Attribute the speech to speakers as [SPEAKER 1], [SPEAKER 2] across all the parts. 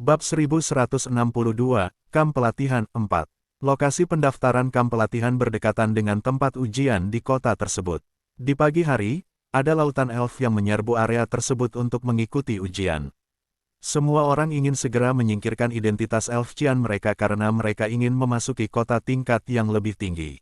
[SPEAKER 1] Bab 1162, Kamp Pelatihan 4. Lokasi pendaftaran kamp pelatihan berdekatan dengan tempat ujian di kota tersebut. Di pagi hari, ada lautan elf yang menyerbu area tersebut untuk mengikuti ujian. Semua orang ingin segera menyingkirkan identitas elf cian mereka karena mereka ingin memasuki kota tingkat yang lebih tinggi.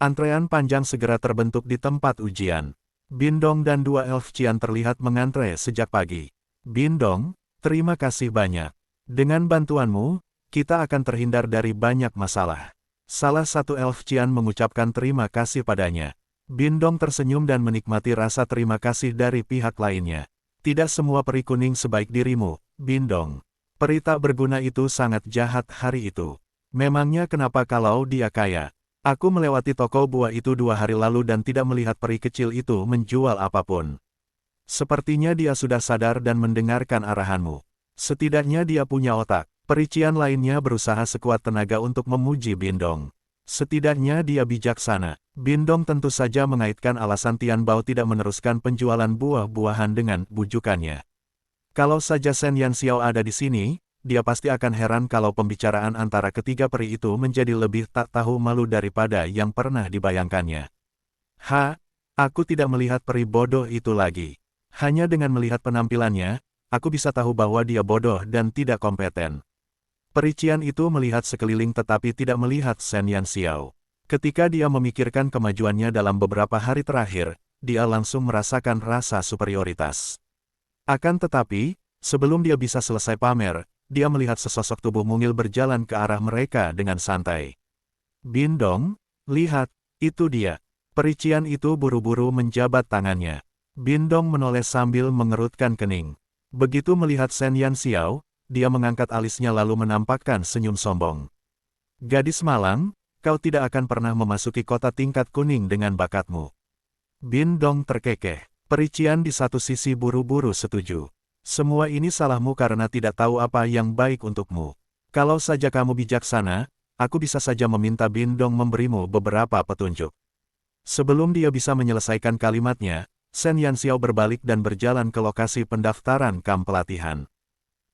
[SPEAKER 1] Antrean panjang segera terbentuk di tempat ujian. Bindong dan dua elf cian terlihat mengantre sejak pagi. Bindong, terima kasih banyak. Dengan bantuanmu, kita akan terhindar dari banyak masalah. Salah satu elf cian mengucapkan terima kasih padanya. Bindong tersenyum dan menikmati rasa terima kasih dari pihak lainnya. Tidak semua peri kuning sebaik dirimu, Bindong. Peri tak berguna itu sangat jahat hari itu. Memangnya kenapa kalau dia kaya? Aku melewati toko buah itu 2 hari lalu dan tidak melihat peri kecil itu menjual apapun. Sepertinya dia sudah sadar dan mendengarkan arahanmu. Setidaknya dia punya otak. Peri cian lainnya berusaha sekuat tenaga untuk memuji Bindong. Setidaknya dia bijaksana. Bindong tentu saja mengaitkan alasan Tian Bao tidak meneruskan penjualan buah-buahan dengan bujukannya. Kalau saja Shen Yanxiao ada di sini, dia pasti akan heran kalau pembicaraan antara ketiga peri itu menjadi lebih tak tahu malu daripada yang pernah dibayangkannya. Aku tidak melihat peri bodoh itu lagi. Hanya dengan melihat penampilannya, aku bisa tahu bahwa dia bodoh dan tidak kompeten. Peri cian itu melihat sekeliling tetapi tidak melihat Shen Yanxiao. Ketika dia memikirkan kemajuannya dalam beberapa hari terakhir, dia langsung merasakan rasa superioritas. Akan tetapi, sebelum dia bisa selesai pamer, dia melihat sesosok tubuh mungil berjalan ke arah mereka dengan santai. Bindong, lihat, itu dia. Peri cian itu buru-buru menjabat tangannya. Bindong menoleh sambil mengerutkan kening. Begitu melihat Shen Yanxiao, dia mengangkat alisnya lalu menampakkan senyum sombong. Gadis malang, kau tidak akan pernah memasuki kota tingkat kuning dengan bakatmu. Bindong terkekeh. Peri cian di satu sisi buru-buru setuju. Semua ini salahmu karena tidak tahu apa yang baik untukmu. Kalau saja kamu bijaksana, aku bisa saja meminta Bindong memberimu beberapa petunjuk. Sebelum dia bisa menyelesaikan kalimatnya, Shen Yanxiao berbalik dan berjalan ke lokasi pendaftaran kamp pelatihan.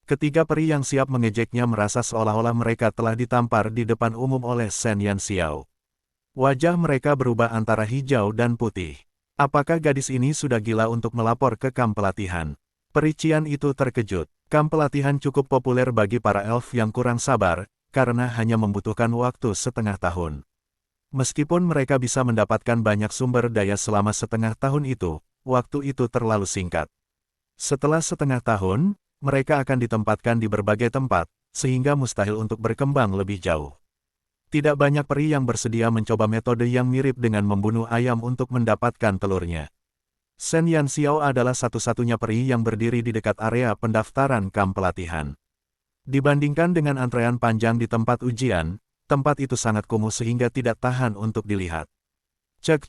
[SPEAKER 1] Ketiga peri yang siap mengejeknya merasa seolah-olah mereka telah ditampar di depan umum oleh Shen Yanxiao. Wajah mereka berubah antara hijau dan putih. Apakah gadis ini sudah gila untuk melapor ke kamp pelatihan? Peri cian itu terkejut. Kamp pelatihan cukup populer bagi para elf yang kurang sabar, karena hanya membutuhkan waktu setengah tahun. Meskipun mereka bisa mendapatkan banyak sumber daya selama setengah tahun itu, waktu itu terlalu singkat. Setelah setengah tahun, mereka akan ditempatkan di berbagai tempat, sehingga mustahil untuk berkembang lebih jauh. Tidak banyak peri yang bersedia mencoba metode yang mirip dengan membunuh ayam untuk mendapatkan telurnya. Shen Yanxiao adalah satu-satunya peri yang berdiri di dekat area pendaftaran kamp pelatihan. Dibandingkan dengan antrean panjang di tempat ujian, tempat itu sangat kumuh sehingga tidak tahan untuk dilihat. Cek,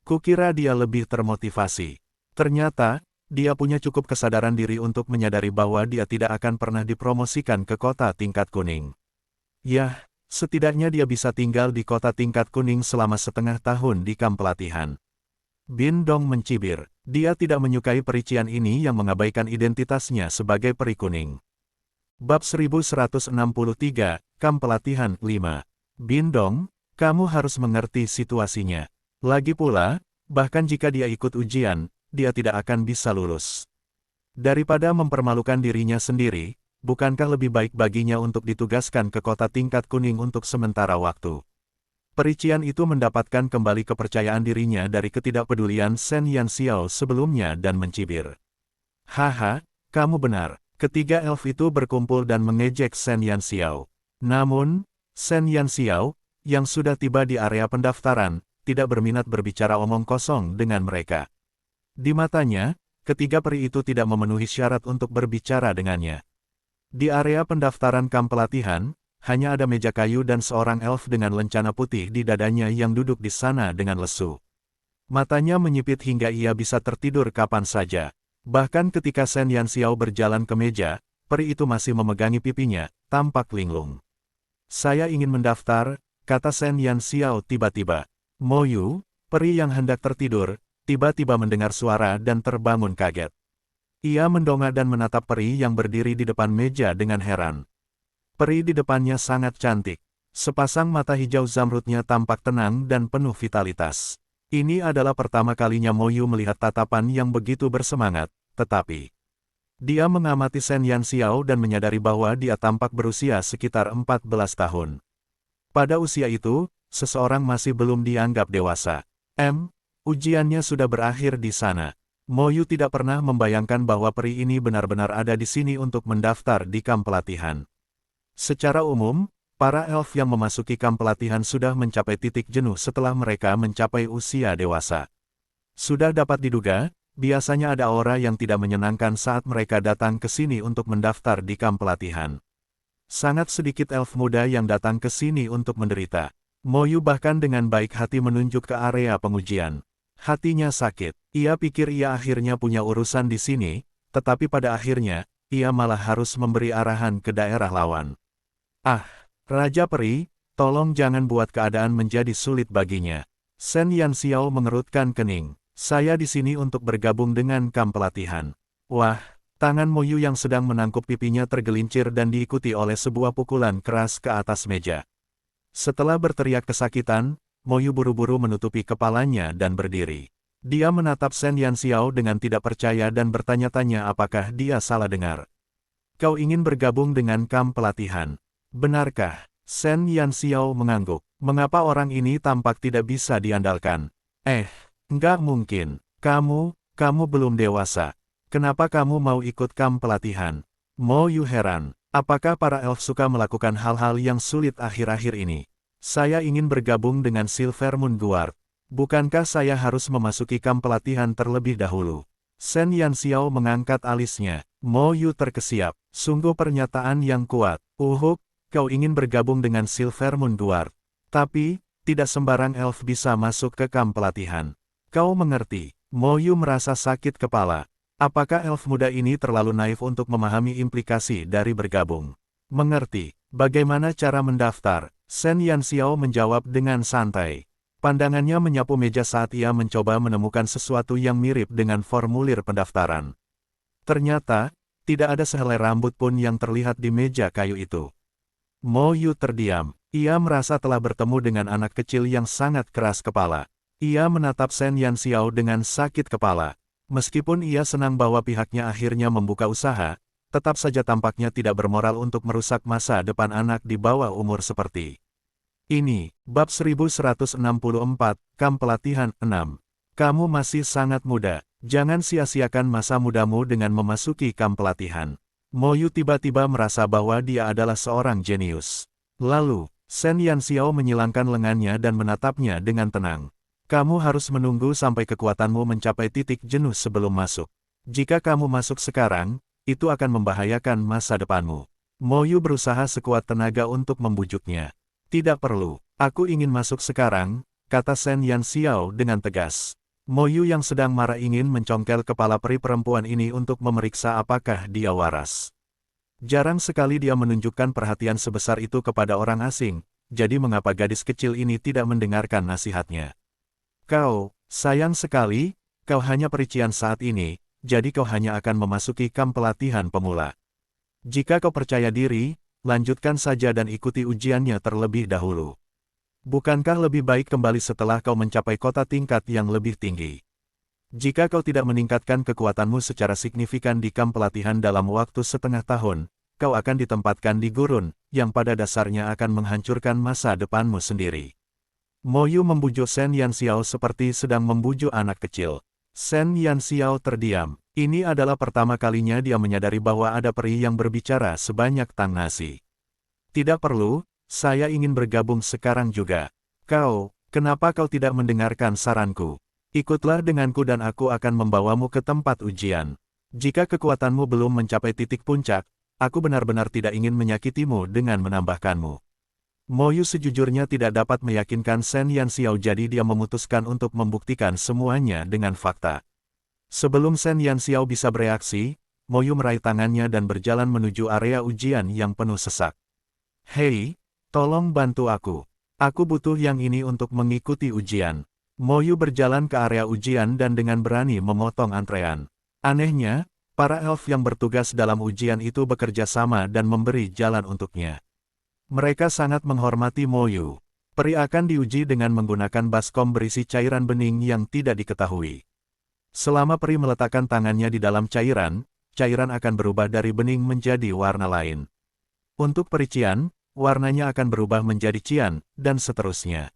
[SPEAKER 1] kukira dia lebih termotivasi. Ternyata, dia punya cukup kesadaran diri untuk menyadari bahwa dia tidak akan pernah dipromosikan ke kota tingkat kuning. Yah, setidaknya dia bisa tinggal di kota tingkat kuning selama setengah tahun di kamp pelatihan. Bindong mencibir. Dia tidak menyukai peri cian ini yang mengabaikan identitasnya sebagai peri kuning. Bab 1163, Kamp Pelatihan 5. Bindong, kamu harus mengerti situasinya. Lagi pula, bahkan jika dia ikut ujian, dia tidak akan bisa lulus. Daripada mempermalukan dirinya sendiri, bukankah lebih baik baginya untuk ditugaskan ke kota tingkat kuning untuk sementara waktu? Peri cian itu mendapatkan kembali kepercayaan dirinya dari ketidakpedulian Shen Yanxiao sebelumnya dan mencibir. Kamu benar. Ketiga elf itu berkumpul dan mengejek Shen Yanxiao. Namun, Shen Yanxiao, yang sudah tiba di area pendaftaran, tidak berminat berbicara omong kosong dengan mereka. Di matanya, ketiga peri itu tidak memenuhi syarat untuk berbicara dengannya. Di area pendaftaran kamp pelatihan, hanya ada meja kayu dan seorang elf dengan lencana putih di dadanya yang duduk di sana dengan lesu. Matanya menyipit hingga ia bisa tertidur kapan saja. Bahkan ketika Shen Yanxiao berjalan ke meja, peri itu masih memegangi pipinya, tampak linglung. Saya ingin mendaftar, kata Shen Yanxiao tiba-tiba. Mo Yu, peri yang hendak tertidur, tiba-tiba mendengar suara dan terbangun kaget. Ia mendongak dan menatap peri yang berdiri di depan meja dengan heran. Peri di depannya sangat cantik. Sepasang mata hijau zamrudnya tampak tenang dan penuh vitalitas. Ini adalah pertama kalinya Mo Yu melihat tatapan yang begitu bersemangat, tetapi dia mengamati Shen Yanxiao dan menyadari bahwa dia tampak berusia sekitar 14 tahun. Pada usia itu, seseorang masih belum dianggap dewasa. Ujiannya sudah berakhir di sana. Mo Yu tidak pernah membayangkan bahwa peri ini benar-benar ada di sini untuk mendaftar di kamp pelatihan. Secara umum, para elf yang memasuki kamp pelatihan sudah mencapai titik jenuh setelah mereka mencapai usia dewasa. Sudah dapat diduga, biasanya ada aura yang tidak menyenangkan saat mereka datang ke sini untuk mendaftar di kamp pelatihan. Sangat sedikit elf muda yang datang ke sini untuk menderita. Mo Yu bahkan dengan baik hati menunjuk ke area pengujian. Hatinya sakit. Ia pikir ia akhirnya punya urusan di sini, tetapi pada akhirnya, ia malah harus memberi arahan ke daerah lawan. Raja Peri, tolong jangan buat keadaan menjadi sulit baginya. Shen Yanxiao mengerutkan kening. Saya di sini untuk bergabung dengan kamp pelatihan. Wah, tangan Mo Yu yang sedang menangkup pipinya tergelincir dan diikuti oleh sebuah pukulan keras ke atas meja. Setelah berteriak kesakitan, Mo Yu buru-buru menutupi kepalanya dan berdiri. Dia menatap Shen Yanxiao dengan tidak percaya dan bertanya-tanya apakah dia salah dengar. Kau ingin bergabung dengan kamp pelatihan? Benarkah? Shen Yanxiao mengangguk. Mengapa orang ini tampak tidak bisa diandalkan? Enggak mungkin. Kamu belum dewasa. Kenapa kamu mau ikut kamp pelatihan? Mo Yu heran. Apakah para elf suka melakukan hal-hal yang sulit akhir-akhir ini? Saya ingin bergabung dengan Silver Moon Guard. Bukankah saya harus memasuki kamp pelatihan terlebih dahulu? Shen Yanxiao mengangkat alisnya. Mo Yu terkesiap. Sungguh pernyataan yang kuat. Kau ingin bergabung dengan Silver Moon Guard. Tapi, tidak sembarang elf bisa masuk ke kamp pelatihan. Kau mengerti. Mo Yu merasa sakit kepala. Apakah elf muda ini terlalu naif untuk memahami implikasi dari bergabung? Mengerti. Bagaimana cara mendaftar? Shen Yanxiao menjawab dengan santai. Pandangannya menyapu meja saat ia mencoba menemukan sesuatu yang mirip dengan formulir pendaftaran. Ternyata, tidak ada sehelai rambut pun yang terlihat di meja kayu itu. Mo Yu terdiam. Ia merasa telah bertemu dengan anak kecil yang sangat keras kepala. Ia menatap Shen Yanxiao dengan sakit kepala. Meskipun ia senang bahwa pihaknya akhirnya membuka usaha, tetap saja tampaknya tidak bermoral untuk merusak masa depan anak di bawah umur seperti ini. Bab 1164, Kamp Pelatihan 6. Kamu masih sangat muda. Jangan sia-siakan masa mudamu dengan memasuki kamp pelatihan. Mo Yu tiba-tiba merasa bahwa dia adalah seorang jenius. Lalu, Shen Yanxiao menyilangkan lengannya dan menatapnya dengan tenang. Kamu harus menunggu sampai kekuatanmu mencapai titik jenuh sebelum masuk. Jika kamu masuk sekarang, itu akan membahayakan masa depanmu. Mo Yu berusaha sekuat tenaga untuk membujuknya. Tidak perlu, aku ingin masuk sekarang, kata Shen Yanxiao dengan tegas. Mo Yu yang sedang marah ingin mencongkel kepala peri perempuan ini untuk memeriksa apakah dia waras. Jarang sekali dia menunjukkan perhatian sebesar itu kepada orang asing, jadi mengapa gadis kecil ini tidak mendengarkan nasihatnya? Kau, sayang sekali, kau hanya perician saat ini, jadi kau hanya akan memasuki kamp pelatihan pemula. Jika kau percaya diri, lanjutkan saja dan ikuti ujiannya terlebih dahulu. Bukankah lebih baik kembali setelah kau mencapai kota tingkat yang lebih tinggi? Jika kau tidak meningkatkan kekuatanmu secara signifikan di kamp pelatihan dalam waktu setengah tahun, kau akan ditempatkan di gurun, yang pada dasarnya akan menghancurkan masa depanmu sendiri. Mo Yu membujuk Shen Yanxiao seperti sedang membujuk anak kecil. Shen Yanxiao terdiam. Ini adalah pertama kalinya dia menyadari bahwa ada peri yang berbicara sebanyak tang nasi. Tidak perlu. Saya ingin bergabung sekarang juga. Kenapa kau tidak mendengarkan saranku? Ikutlah denganku dan aku akan membawamu ke tempat ujian. Jika kekuatanmu belum mencapai titik puncak, aku benar-benar tidak ingin menyakitimu dengan menambahkanmu. Mo Yu sejujurnya tidak dapat meyakinkan Shen Yanxiao jadi dia memutuskan untuk membuktikan semuanya dengan fakta. Sebelum Shen Yanxiao bisa bereaksi, Mo Yu meraih tangannya dan berjalan menuju area ujian yang penuh sesak. Hei! Tolong bantu aku. Aku butuh yang ini untuk mengikuti ujian. Mo Yu berjalan ke area ujian dan dengan berani memotong antrean. Anehnya, Para elf yang bertugas dalam ujian itu bekerja sama dan memberi jalan untuknya. Mereka sangat menghormati Moyu. Peri akan diuji dengan menggunakan baskom berisi cairan bening yang tidak diketahui. Selama peri meletakkan tangannya di dalam cairan, cairan akan berubah dari bening menjadi warna lain. Untuk peri cian, warnanya akan berubah menjadi cian, dan seterusnya.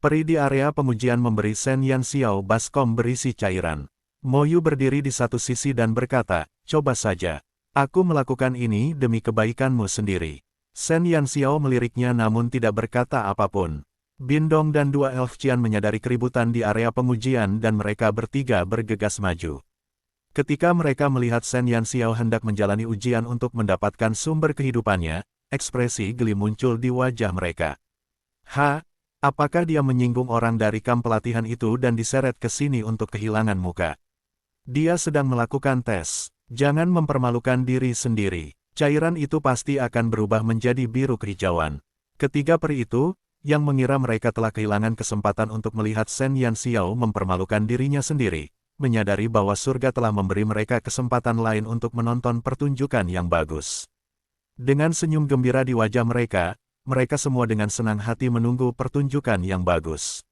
[SPEAKER 1] Peri di area pengujian memberi Sen Yan Xiao baskom berisi cairan. Moyu berdiri di satu sisi dan berkata, "Coba saja. Aku melakukan ini demi kebaikanmu sendiri." Sen Yan Xiao meliriknya namun tidak berkata apapun. Bindong dan dua elf cian menyadari keributan di area pengujian dan mereka bertiga bergegas maju. Ketika mereka melihat Sen Yan Xiao hendak menjalani ujian untuk mendapatkan sumber kehidupannya, ekspresi geli muncul di wajah mereka. Apakah dia menyinggung orang dari kamp pelatihan itu dan diseret ke sini untuk kehilangan muka? Dia sedang melakukan tes. Jangan mempermalukan diri sendiri. Cairan itu pasti akan berubah menjadi biru kehijauan. Ketiga peri itu, yang mengira mereka telah kehilangan kesempatan untuk melihat Sen Yan Xiao mempermalukan dirinya sendiri, menyadari bahwa surga telah memberi mereka kesempatan lain untuk menonton pertunjukan yang bagus. Dengan senyum gembira di wajah mereka semua dengan senang hati menunggu pertunjukan yang bagus.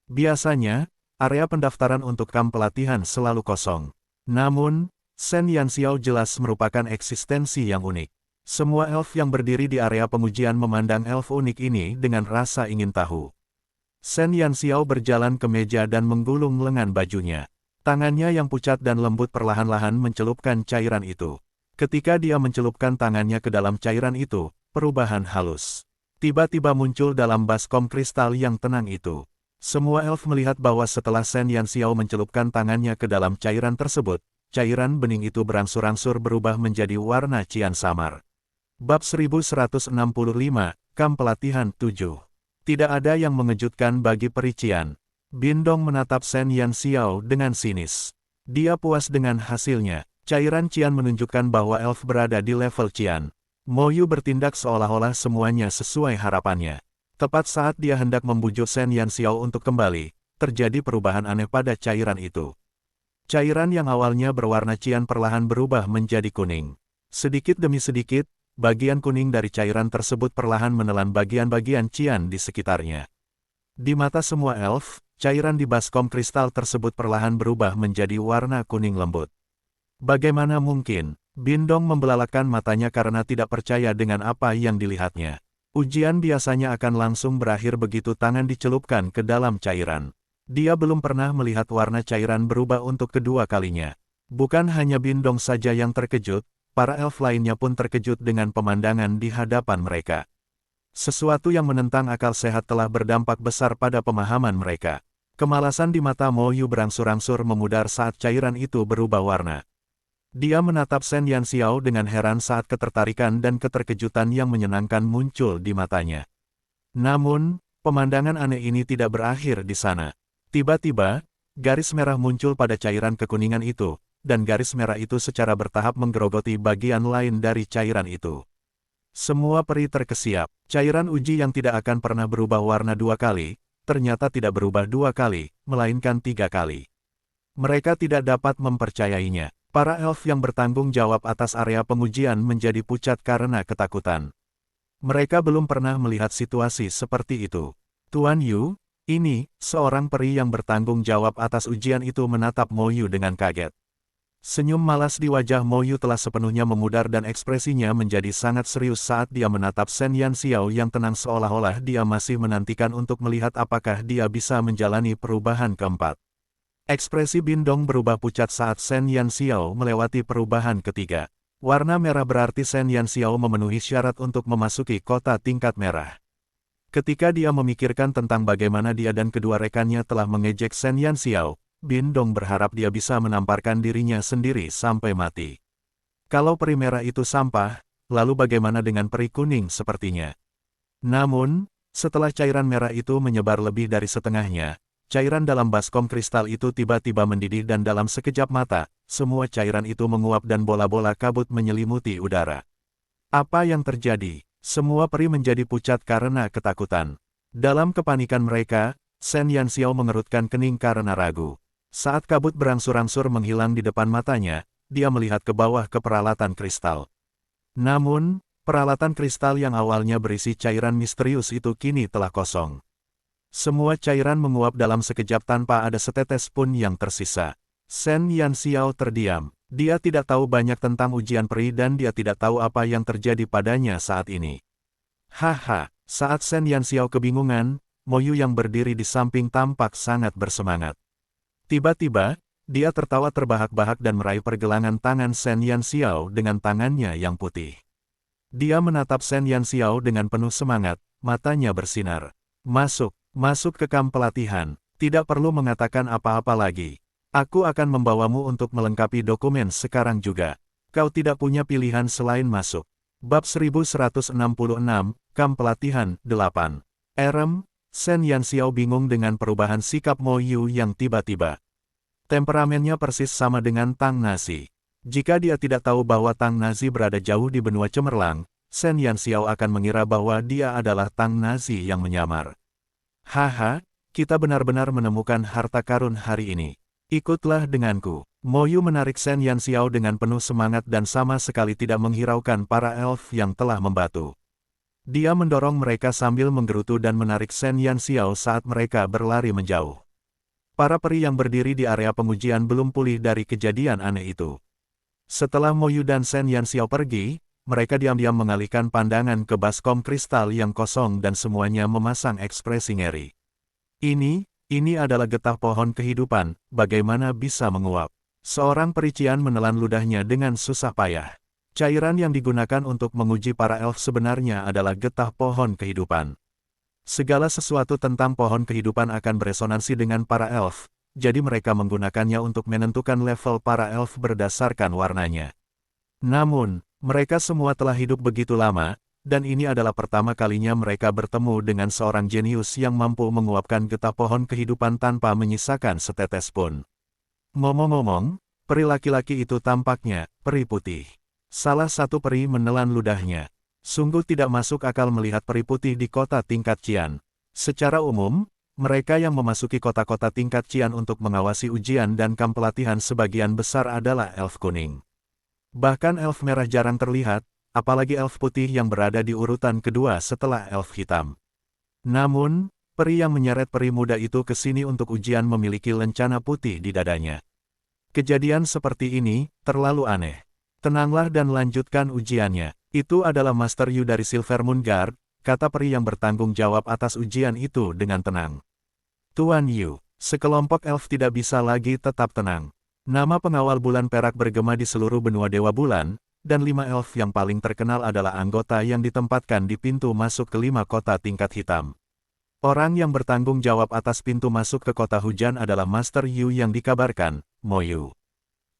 [SPEAKER 1] Biasanya, area pendaftaran untuk kamp pelatihan selalu kosong. Namun, Sen Yan Xiao jelas merupakan eksistensi yang unik. Semua elf yang berdiri di area pengujian memandang elf unik ini dengan rasa ingin tahu. Sen Yan Xiao berjalan ke meja dan menggulung lengan bajunya. Tangannya yang pucat dan lembut perlahan-lahan mencelupkan cairan itu. Ketika dia mencelupkan tangannya ke dalam cairan itu, perubahan halus tiba-tiba muncul dalam baskom kristal yang tenang itu. Semua elf melihat bahwa setelah Sen Yan Xiao mencelupkan tangannya ke dalam cairan tersebut, cairan bening itu berangsur-angsur berubah menjadi warna cian samar. Bab 1165, Kamp Pelatihan 7. Tidak ada yang mengejutkan bagi peri cian. Bindong menatap Sen Yan Xiao dengan sinis. Dia puas dengan hasilnya. Cairan cian menunjukkan bahwa elf berada di level cian. Moyu bertindak seolah-olah semuanya sesuai harapannya. Tepat saat dia hendak membujuk Sen Yan Xiao untuk kembali, terjadi perubahan aneh pada cairan itu. Cairan yang awalnya berwarna cian perlahan berubah menjadi kuning. Sedikit demi sedikit, bagian kuning dari cairan tersebut perlahan menelan bagian-bagian cian di sekitarnya. Di mata semua elf, cairan di baskom kristal tersebut perlahan berubah menjadi warna kuning lembut. Bagaimana mungkin? Bindong membelalakan matanya karena tidak percaya dengan apa yang dilihatnya. Ujian biasanya akan langsung berakhir begitu tangan dicelupkan ke dalam cairan. Dia belum pernah melihat warna cairan berubah untuk kedua kalinya. Bukan hanya Bindong saja yang terkejut, para elf lainnya pun terkejut dengan pemandangan di hadapan mereka. Sesuatu yang menentang akal sehat telah berdampak besar pada pemahaman mereka. Kemalasan di mata Moyu berangsur-angsur memudar saat cairan itu berubah warna. Dia menatap Sen Yan Xiao dengan heran saat ketertarikan dan keterkejutan yang menyenangkan muncul di matanya. Namun, pemandangan aneh ini tidak berakhir di sana. Tiba-tiba, garis merah muncul pada cairan kekuningan itu, dan garis merah itu secara bertahap menggerogoti bagian lain dari cairan itu. Semua peri terkesiap. Cairan uji yang tidak akan pernah berubah warna dua kali, ternyata tidak berubah dua kali, melainkan tiga kali. Mereka tidak dapat mempercayainya. Para elf yang bertanggung jawab atas area pengujian menjadi pucat karena ketakutan. Mereka belum pernah melihat situasi seperti itu. Tuan Yu, ini, seorang peri yang bertanggung jawab atas ujian itu menatap Moyu dengan kaget. Senyum malas di wajah Moyu telah sepenuhnya memudar dan ekspresinya menjadi sangat serius saat dia menatap Sen Yan Xiao yang tenang seolah-olah dia masih menantikan untuk melihat apakah dia bisa menjalani perubahan keempat. Ekspresi Bindong berubah pucat saat Sen Yan Xiao melewati perubahan ketiga. Warna merah berarti Sen Yan Xiao memenuhi syarat untuk memasuki kota tingkat merah. Ketika dia memikirkan tentang bagaimana dia dan kedua rekannya telah mengejek Sen Yan Xiao, Bindong berharap dia bisa menamparkan dirinya sendiri sampai mati. Kalau peri merah itu sampah, lalu bagaimana dengan peri kuning sepertinya? Namun, setelah cairan merah itu menyebar lebih dari setengahnya, cairan dalam baskom kristal itu tiba-tiba mendidih dan dalam sekejap mata, semua cairan itu menguap dan bola-bola kabut menyelimuti udara. Apa yang terjadi? Semua peri menjadi pucat karena ketakutan. Dalam kepanikan mereka, Sen Yan Xiao mengerutkan kening karena ragu. Saat kabut berangsur-angsur menghilang di depan matanya, dia melihat ke bawah ke peralatan kristal. Namun, peralatan kristal yang awalnya berisi cairan misterius itu kini telah kosong. Semua cairan menguap dalam sekejap tanpa ada setetes pun yang tersisa. Shen Yanxiao terdiam. Dia tidak tahu banyak tentang ujian peri dan dia tidak tahu apa yang terjadi padanya saat ini. Haha, saat Shen Yanxiao kebingungan, Mo Yu yang berdiri di samping tampak sangat bersemangat. Tiba-tiba, dia tertawa terbahak-bahak dan meraih pergelangan tangan Shen Yanxiao dengan tangannya yang putih. Dia menatap Shen Yanxiao dengan penuh semangat, matanya bersinar. Masuk ke kamp pelatihan, tidak perlu mengatakan apa-apa lagi. Aku akan membawamu untuk melengkapi dokumen sekarang juga. Kau tidak punya pilihan selain masuk. Bab 1166, Kamp Pelatihan 8. Shen Yanxiao bingung dengan perubahan sikap Mo Yu yang tiba-tiba. Temperamennya persis sama dengan Tang Nazi. Jika dia tidak tahu bahwa Tang Nazi berada jauh di benua cemerlang, Shen Yanxiao akan mengira bahwa dia adalah Tang Nazi yang menyamar. Haha, kita benar-benar menemukan harta karun hari ini. Ikutlah denganku. Mo Yu menarik Shen Yanxiao dengan penuh semangat dan sama sekali tidak menghiraukan para elf yang telah membatu. Dia mendorong mereka sambil menggerutu dan menarik Shen Yanxiao saat mereka berlari menjauh. Para peri yang berdiri di area pengujian belum pulih dari kejadian aneh itu. Setelah Mo Yu dan Shen Yanxiao pergi, mereka diam-diam mengalihkan pandangan ke baskom kristal yang kosong dan semuanya memasang ekspresi ngeri. Ini adalah getah pohon kehidupan, bagaimana bisa menguap? Seorang perician menelan ludahnya dengan susah payah. Cairan yang digunakan untuk menguji para elf sebenarnya adalah getah pohon kehidupan. Segala sesuatu tentang pohon kehidupan akan beresonansi dengan para elf, jadi mereka menggunakannya untuk menentukan level para elf berdasarkan warnanya. Namun, mereka semua telah hidup begitu lama, dan ini adalah pertama kalinya mereka bertemu dengan seorang jenius yang mampu menguapkan getah pohon kehidupan tanpa menyisakan setetes pun. Ngomong-ngomong, peri laki-laki itu tampaknya peri putih. Salah satu peri menelan ludahnya. Sungguh tidak masuk akal melihat peri putih di kota tingkat Qian. Secara umum, mereka yang memasuki kota-kota tingkat Qian untuk mengawasi ujian dan kamp pelatihan sebagian besar adalah elf kuning. Bahkan elf merah jarang terlihat, apalagi elf putih yang berada di urutan kedua setelah elf hitam. Namun, peri yang menyeret peri muda itu ke sini untuk ujian memiliki lencana putih di dadanya. Kejadian seperti ini terlalu aneh. Tenanglah dan lanjutkan ujiannya. Itu adalah Master Yu dari Silver Moon Guard, kata peri yang bertanggung jawab atas ujian itu dengan tenang. Tuan Yu, sekelompok elf tidak bisa lagi tetap tenang. Nama pengawal bulan perak bergema di seluruh benua Dewa Bulan, dan 5 elf yang paling terkenal adalah anggota yang ditempatkan di pintu masuk ke 5 kota tingkat hitam. Orang yang bertanggung jawab atas pintu masuk ke kota hujan adalah Master Yu yang dikabarkan, Mo Yu.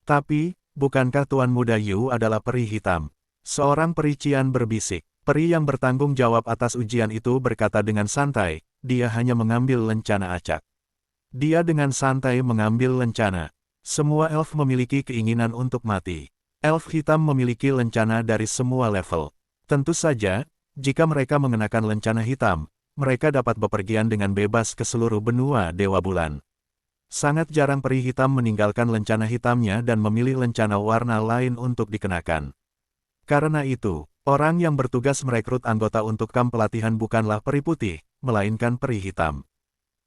[SPEAKER 1] Tapi, bukankah Tuan Muda Yu adalah peri hitam? Seorang perician berbisik. Peri yang bertanggung jawab atas ujian itu berkata dengan santai, dia hanya mengambil lencana acak. Dia dengan santai mengambil lencana. Semua elf memiliki keinginan untuk mati. Elf hitam memiliki lencana dari semua level. Tentu saja, jika mereka mengenakan lencana hitam, mereka dapat bepergian dengan bebas ke seluruh benua Dewa Bulan. Sangat jarang peri hitam meninggalkan lencana hitamnya dan memilih lencana warna lain untuk dikenakan. Karena itu, orang yang bertugas merekrut anggota untuk kamp pelatihan bukanlah peri putih, melainkan peri hitam.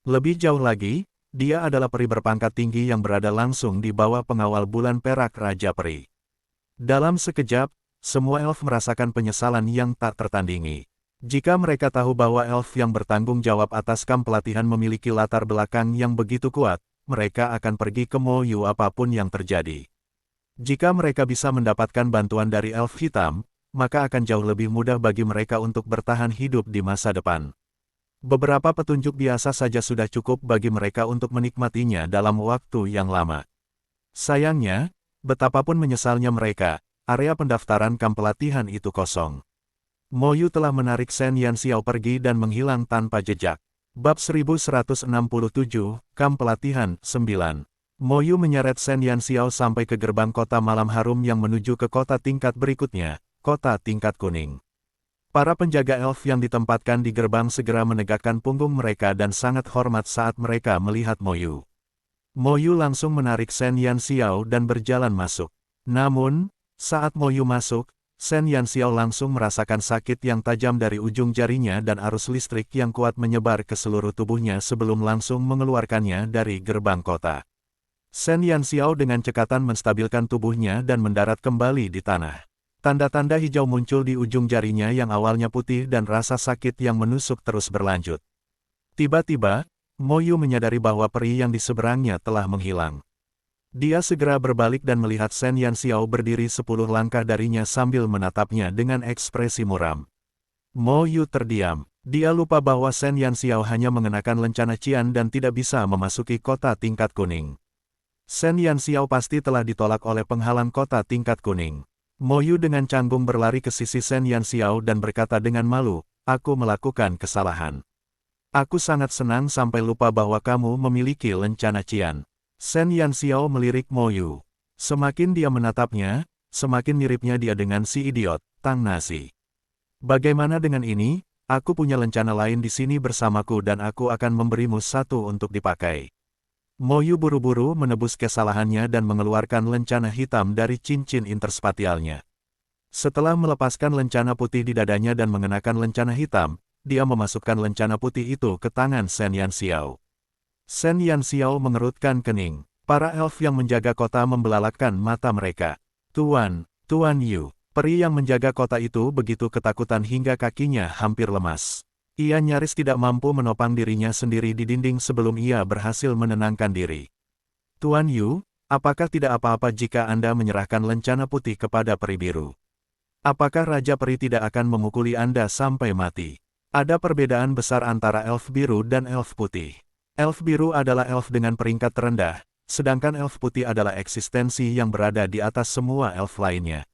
[SPEAKER 1] Lebih jauh lagi, dia adalah peri berpangkat tinggi yang berada langsung di bawah pengawal bulan perak Raja Peri. Dalam sekejap, semua elf merasakan penyesalan yang tak tertandingi. Jika mereka tahu bahwa elf yang bertanggung jawab atas kamp pelatihan memiliki latar belakang yang begitu kuat, mereka akan pergi ke Mo Yu apapun yang terjadi. Jika mereka bisa mendapatkan bantuan dari elf hitam, maka akan jauh lebih mudah bagi mereka untuk bertahan hidup di masa depan. Beberapa petunjuk biasa saja sudah cukup bagi mereka untuk menikmatinya dalam waktu yang lama. Sayangnya, betapapun menyesalnya mereka, area pendaftaran kamp pelatihan itu kosong. Mo Yu telah menarik Shen Yanxiao pergi dan menghilang tanpa jejak. Bab 1167, Kamp Pelatihan 9. Mo Yu menyeret Shen Yanxiao sampai ke gerbang kota malam harum yang menuju ke kota tingkat berikutnya, kota tingkat kuning. Para penjaga elf yang ditempatkan di gerbang segera menegakkan punggung mereka dan sangat hormat saat mereka melihat Mo Yu. Mo Yu langsung menarik Shen Yanxiao dan berjalan masuk. Namun, saat Mo Yu masuk, Shen Yanxiao langsung merasakan sakit yang tajam dari ujung jarinya dan arus listrik yang kuat menyebar ke seluruh tubuhnya sebelum langsung mengeluarkannya dari gerbang kota. Shen Yanxiao dengan cekatan menstabilkan tubuhnya dan mendarat kembali di tanah. Tanda-tanda hijau muncul di ujung jarinya yang awalnya putih dan rasa sakit yang menusuk terus berlanjut. Tiba-tiba, Mo Yu menyadari bahwa peri yang di seberangnya telah menghilang. Dia segera berbalik dan melihat Shen Yanxiao berdiri 10 langkah darinya sambil menatapnya dengan ekspresi muram. Mo Yu terdiam. Dia lupa bahwa Shen Yanxiao hanya mengenakan lencana Qian dan tidak bisa memasuki kota tingkat kuning. Shen Yanxiao pasti telah ditolak oleh penghalang kota tingkat kuning. Mo Yu dengan canggung berlari ke sisi Shen Yanxiao dan berkata dengan malu, "Aku melakukan kesalahan. Aku sangat senang sampai lupa bahwa kamu memiliki lencana Qian." Shen Yanxiao melirik Mo Yu. Semakin dia menatapnya, semakin miripnya dia dengan si idiot, Tang Nasi. "Bagaimana dengan ini? Aku punya lencana lain di sini bersamaku dan aku akan memberimu satu untuk dipakai." Mo Yu buru-buru menebus kesalahannya dan mengeluarkan lencana hitam dari cincin interspatialnya. Setelah melepaskan lencana putih di dadanya dan mengenakan lencana hitam, dia memasukkan lencana putih itu ke tangan Shen Yanxiao. Shen Yanxiao mengerutkan kening. Para elf yang menjaga kota membelalakkan mata mereka. Tuan Yu." Peri yang menjaga kota itu begitu ketakutan hingga kakinya hampir lemas. Ia nyaris tidak mampu menopang dirinya sendiri di dinding sebelum ia berhasil menenangkan diri. "Tuan Yu, apakah tidak apa-apa jika Anda menyerahkan lencana putih kepada peri biru? Apakah Raja Peri tidak akan memukuli Anda sampai mati?" Ada perbedaan besar antara elf biru dan elf putih. Elf biru adalah elf dengan peringkat terendah, sedangkan elf putih adalah eksistensi yang berada di atas semua elf lainnya.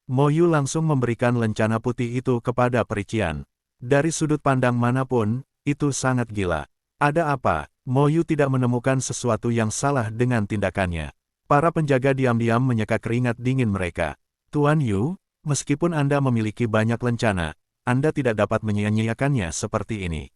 [SPEAKER 1] Mo Yu langsung memberikan lencana putih itu kepada peri Qian. Dari sudut pandang manapun, itu sangat gila. Ada apa? Mo Yu tidak menemukan sesuatu yang salah dengan tindakannya. Para penjaga diam-diam menyeka keringat dingin mereka. "Tuan Yu, meskipun Anda memiliki banyak lencana, Anda tidak dapat menyia-nyiakannya seperti ini.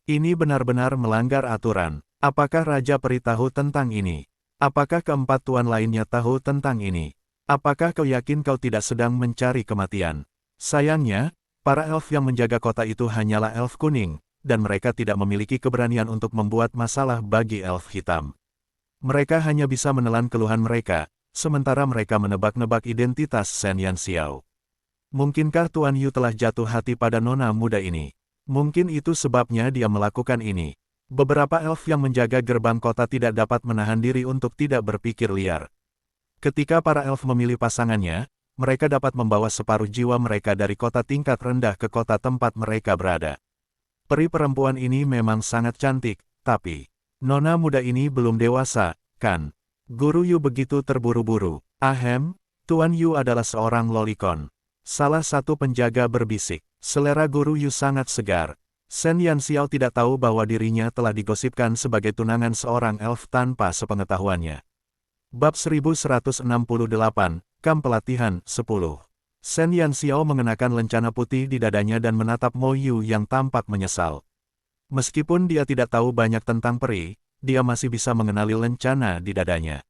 [SPEAKER 1] Ini benar-benar melanggar aturan. Apakah Raja Peri tahu tentang ini? Apakah keempat tuan lainnya tahu tentang ini? Apakah kau yakin kau tidak sedang mencari kematian?" Sayangnya, para elf yang menjaga kota itu hanyalah elf kuning, dan mereka tidak memiliki keberanian untuk membuat masalah bagi elf hitam. Mereka hanya bisa menelan keluhan mereka, sementara mereka menebak-nebak identitas Shen Yanxiao. Mungkinkah Tuan Yu telah jatuh hati pada nona muda ini? Mungkin itu sebabnya dia melakukan ini. Beberapa elf yang menjaga gerbang kota tidak dapat menahan diri untuk tidak berpikir liar. Ketika para elf memilih pasangannya, mereka dapat membawa separuh jiwa mereka dari kota tingkat rendah ke kota tempat mereka berada. Peri perempuan ini memang sangat cantik, tapi nona muda ini belum dewasa, kan? Guru Yu begitu terburu-buru. "Ahem, Tuan Yu adalah seorang lolicon." Salah satu penjaga berbisik. Selera Guru Yu sangat segar. Shen Yanxiao tidak tahu bahwa dirinya telah digosipkan sebagai tunangan seorang elf tanpa sepengetahuannya. Bab 1168, Kamp Pelatihan 10. Shen Yanxiao mengenakan lencana putih di dadanya dan menatap Mo Yu yang tampak menyesal. Meskipun dia tidak tahu banyak tentang peri, dia masih bisa mengenali lencana di dadanya.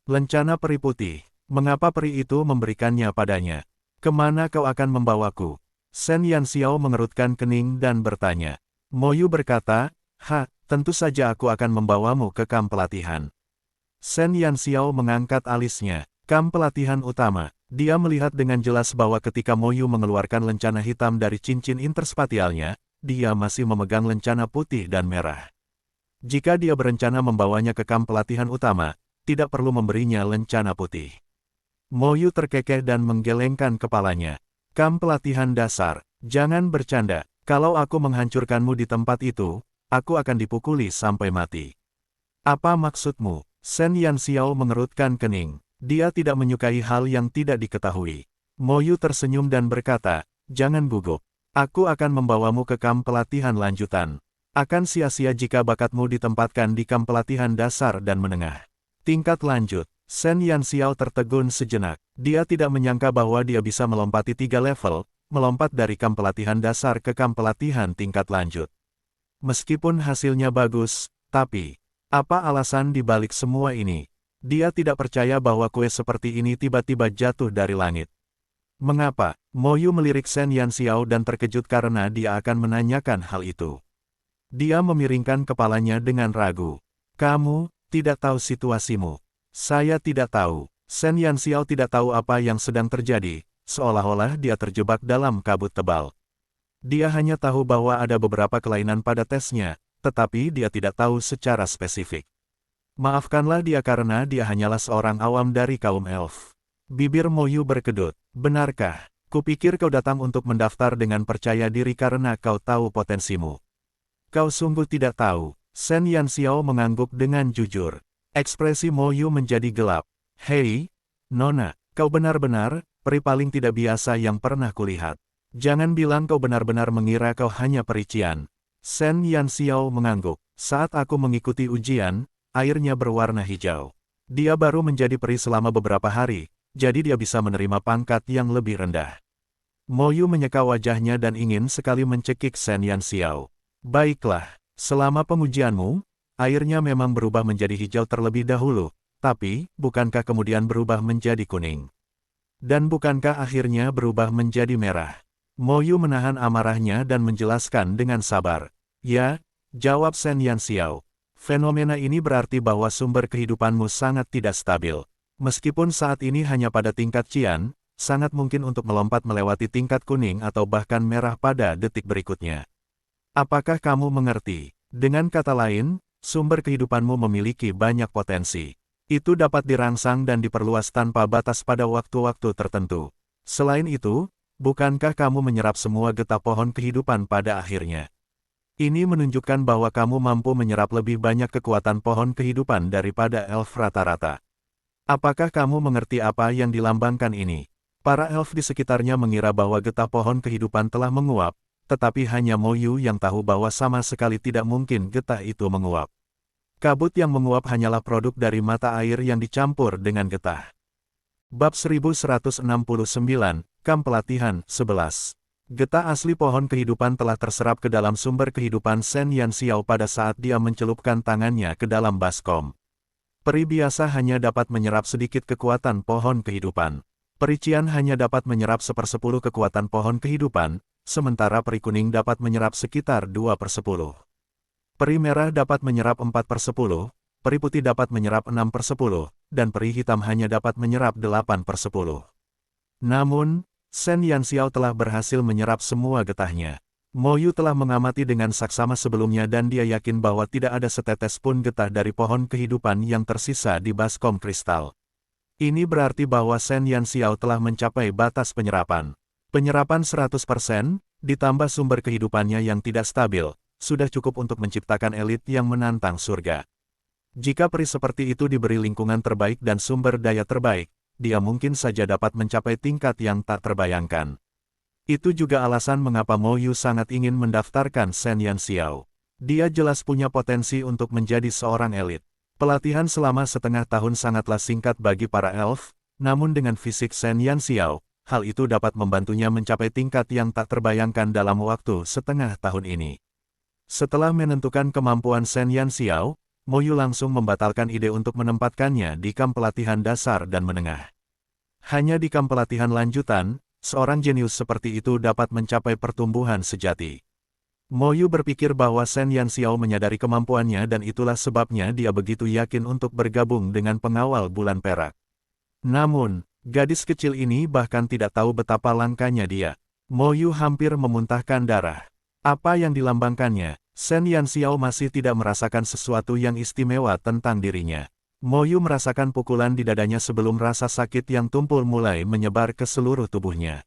[SPEAKER 1] Lencana peri putih. Mengapa peri itu memberikannya padanya? "Kemana kau akan membawaku?" Shen Yanxiao mengerutkan kening dan bertanya. Mo Yu berkata, tentu saja aku akan membawamu ke kamp pelatihan." Shen Yanxiao mengangkat alisnya. Kamp pelatihan utama. Dia melihat dengan jelas bahwa ketika Mo Yu mengeluarkan lencana hitam dari cincin interspatialnya, dia masih memegang lencana putih dan merah. Jika dia berencana membawanya ke kamp pelatihan utama, tidak perlu memberinya lencana putih. Mo Yu terkekeh dan menggelengkan kepalanya. "Kamp pelatihan dasar, jangan bercanda. Kalau aku menghancurkanmu di tempat itu, aku akan dipukuli sampai mati." "Apa maksudmu?" Shen Yanxiao mengerutkan kening. Dia tidak menyukai hal yang tidak diketahui. Mo Yu tersenyum dan berkata, "Jangan gugup. Aku akan membawamu ke kamp pelatihan lanjutan. Akan sia-sia jika bakatmu ditempatkan di kamp pelatihan dasar dan menengah. Tingkat lanjut." Shen Yanxiao tertegun sejenak. Dia tidak menyangka bahwa dia bisa melompati 3 level, melompat dari kamp pelatihan dasar ke kamp pelatihan tingkat lanjut. Meskipun hasilnya bagus, tapi apa alasan di balik semua ini? Dia tidak percaya bahwa kue seperti ini tiba-tiba jatuh dari langit. Mengapa? Mo Yu melirik Shen Yanxiao dan terkejut karena dia akan menanyakan hal itu. Dia memiringkan kepalanya dengan ragu. Kamu tidak tahu situasimu. Saya tidak tahu. Shen Yanxiao tidak tahu apa yang sedang terjadi, seolah-olah dia terjebak dalam kabut tebal. Dia hanya tahu bahwa ada beberapa kelainan pada tesnya, tetapi dia tidak tahu secara spesifik. Maafkanlah dia karena dia hanyalah seorang awam dari kaum elf. Bibir Mo Yu berkedut. Benarkah? Kupikir kau datang untuk mendaftar dengan percaya diri karena kau tahu potensimu. Kau sungguh tidak tahu. Shen Yanxiao mengangguk dengan jujur. Ekspresi Mo Yu menjadi gelap. Hei, Nona, kau benar-benar peri paling tidak biasa yang pernah kulihat. Jangan bilang kau benar-benar mengira kau hanya perician. Shen Yanxiao mengangguk. Saat aku mengikuti ujian, airnya berwarna hijau. Dia baru menjadi peri selama beberapa hari, jadi dia bisa menerima pangkat yang lebih rendah. Mo Yu menyeka wajahnya dan ingin sekali mencekik Shen Yanxiao. Baiklah, selama pengujianmu, airnya memang berubah menjadi hijau terlebih dahulu, tapi bukankah kemudian berubah menjadi kuning? Dan bukankah akhirnya berubah menjadi merah? Mo Yu menahan amarahnya dan menjelaskan dengan sabar. Ya, jawab Shen Yanxiao. Fenomena ini berarti bahwa sumber kehidupanmu sangat tidak stabil. Meskipun saat ini hanya pada tingkat Qian, sangat mungkin untuk melompat melewati tingkat kuning atau bahkan merah pada detik berikutnya. Apakah kamu mengerti? Dengan kata lain, sumber kehidupanmu memiliki banyak potensi. Itu dapat dirangsang dan diperluas tanpa batas pada waktu-waktu tertentu. Selain itu, bukankah kamu menyerap semua getah pohon kehidupan pada akhirnya? Ini menunjukkan bahwa kamu mampu menyerap lebih banyak kekuatan pohon kehidupan daripada elf rata-rata. Apakah kamu mengerti apa yang dilambangkan ini? Para elf di sekitarnya mengira bahwa getah pohon kehidupan telah menguap, tetapi hanya Mo Yu yang tahu bahwa sama sekali tidak mungkin getah itu menguap. Kabut yang menguap hanyalah produk dari mata air yang dicampur dengan getah. Bab 1169, Kamp Pelatihan 11. Getah asli pohon kehidupan telah terserap ke dalam sumber kehidupan Shen Yanxiao pada saat dia mencelupkan tangannya ke dalam baskom. Peri biasa hanya dapat menyerap sedikit kekuatan pohon kehidupan. Peri Qian hanya dapat menyerap 1/10 kekuatan pohon kehidupan, sementara peri kuning dapat menyerap sekitar 2/10. Peri merah dapat menyerap 4/10, peri putih dapat menyerap 6/10, dan peri hitam hanya dapat menyerap 8/10. Namun, Shen Yanxiao telah berhasil menyerap semua getahnya. Mo Yu telah mengamati dengan saksama sebelumnya dan dia yakin bahwa tidak ada setetes pun getah dari pohon kehidupan yang tersisa di baskom kristal. Ini berarti bahwa Shen Yanxiao telah mencapai batas penyerapan. Penyerapan 100%, ditambah sumber kehidupannya yang tidak stabil, sudah cukup untuk menciptakan elit yang menantang surga. Jika peri seperti itu diberi lingkungan terbaik dan sumber daya terbaik, dia mungkin saja dapat mencapai tingkat yang tak terbayangkan. Itu juga alasan mengapa Mo Yu sangat ingin mendaftarkan Shen Yanxiao. Dia jelas punya potensi untuk menjadi seorang elit. Pelatihan selama setengah tahun sangatlah singkat bagi para elf, namun dengan fisik Shen Yanxiao, hal itu dapat membantunya mencapai tingkat yang tak terbayangkan dalam waktu setengah tahun ini. Setelah menentukan kemampuan Shen Yanxiao, Mo Yu langsung membatalkan ide untuk menempatkannya di kamp pelatihan dasar dan menengah. Hanya di kamp pelatihan lanjutan, seorang jenius seperti itu dapat mencapai pertumbuhan sejati. Mo Yu berpikir bahwa Shen Yanxiao menyadari kemampuannya dan itulah sebabnya dia begitu yakin untuk bergabung dengan pengawal bulan perak. Namun, gadis kecil ini bahkan tidak tahu betapa langkanya dia. Mo Yu hampir memuntahkan darah. Apa yang dilambangkannya? Shen Yanxiao masih tidak merasakan sesuatu yang istimewa tentang dirinya. Mo Yu merasakan pukulan di dadanya sebelum rasa sakit yang tumpul mulai menyebar ke seluruh tubuhnya.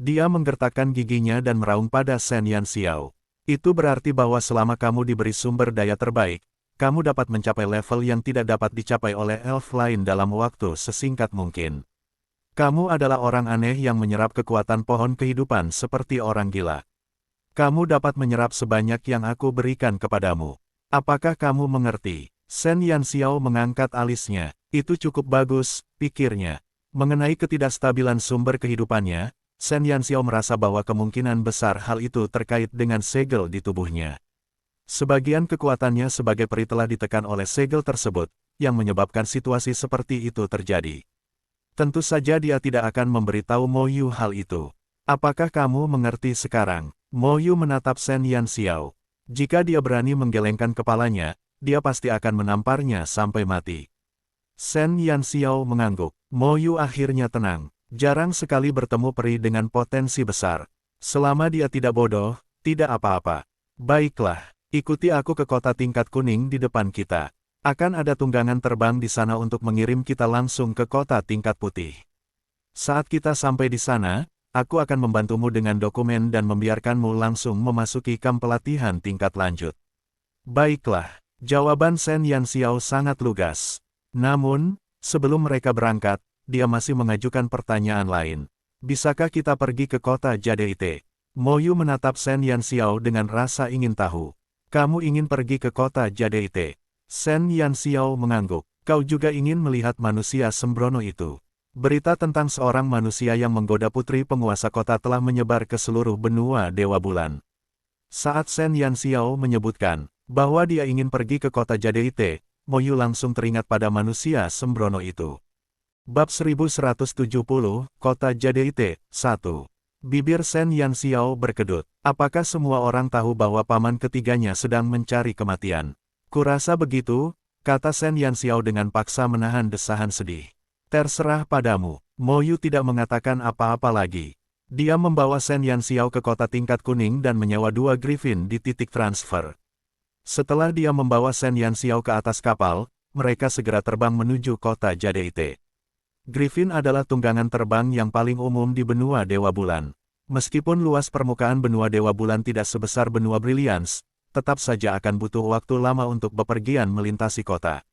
[SPEAKER 1] Dia menggertakkan giginya dan meraung pada Shen Yanxiao. Itu berarti bahwa selama kamu diberi sumber daya terbaik, kamu dapat mencapai level yang tidak dapat dicapai oleh elf lain dalam waktu sesingkat mungkin. Kamu adalah orang aneh yang menyerap kekuatan pohon kehidupan seperti orang gila. Kamu dapat menyerap sebanyak yang aku berikan kepadamu. Apakah kamu mengerti? Shen Yanxiao mengangkat alisnya. Itu cukup bagus, pikirnya. Mengenai ketidakstabilan sumber kehidupannya, Shen Yanxiao merasa bahwa kemungkinan besar hal itu terkait dengan segel di tubuhnya. Sebagian kekuatannya sebagai peri telah ditekan oleh segel tersebut, yang menyebabkan situasi seperti itu terjadi. Tentu saja dia tidak akan memberitahu Mo Yu hal itu. Apakah kamu mengerti sekarang? Mo Yu menatap Shen Yanxiao. Jika dia berani menggelengkan kepalanya, dia pasti akan menamparnya sampai mati. Shen Yanxiao mengangguk. Mo Yu akhirnya tenang. Jarang sekali bertemu peri dengan potensi besar. Selama dia tidak bodoh, tidak apa-apa. Baiklah, ikuti aku ke kota tingkat kuning di depan kita. Akan ada tunggangan terbang di sana untuk mengirim kita langsung ke kota tingkat putih. Saat kita sampai di sana, aku akan membantumu dengan dokumen dan membiarkanmu langsung memasuki kamp pelatihan tingkat lanjut. Baiklah, jawaban Shen Yanxiao sangat lugas. Namun, sebelum mereka berangkat, dia masih mengajukan pertanyaan lain. Bisakah kita pergi ke kota Jade? Mo Yu menatap Shen Yanxiao dengan rasa ingin tahu. Kamu ingin pergi ke kota Jade? Shen Yanxiao mengangguk. Kau juga ingin melihat manusia sembrono itu. Berita tentang seorang manusia yang menggoda putri penguasa kota telah menyebar ke seluruh benua Dewa Bulan. Saat Shen Yanxiao menyebutkan bahwa dia ingin pergi ke kota Jade, Mo Yu langsung teringat pada manusia sembrono itu. Bab 1170, Kota Jade 1. Bibir Shen Yanxiao berkedut. Apakah semua orang tahu bahwa paman ketiganya sedang mencari kematian? Kurasa begitu, kata Shen Yanxiao dengan paksa menahan desahan sedih. Terserah padamu. Mo Yu tidak mengatakan apa-apa lagi. Dia membawa Shen Yanxiao ke kota tingkat kuning dan menyewa 2 Griffin di titik transfer. Setelah dia membawa Shen Yanxiao ke atas kapal, mereka segera terbang menuju kota Jade. Griffin adalah tunggangan terbang yang paling umum di benua Dewa Bulan. Meskipun luas permukaan benua Dewa Bulan tidak sebesar benua Brilliance, tetap saja akan butuh waktu lama untuk bepergian melintasi kota.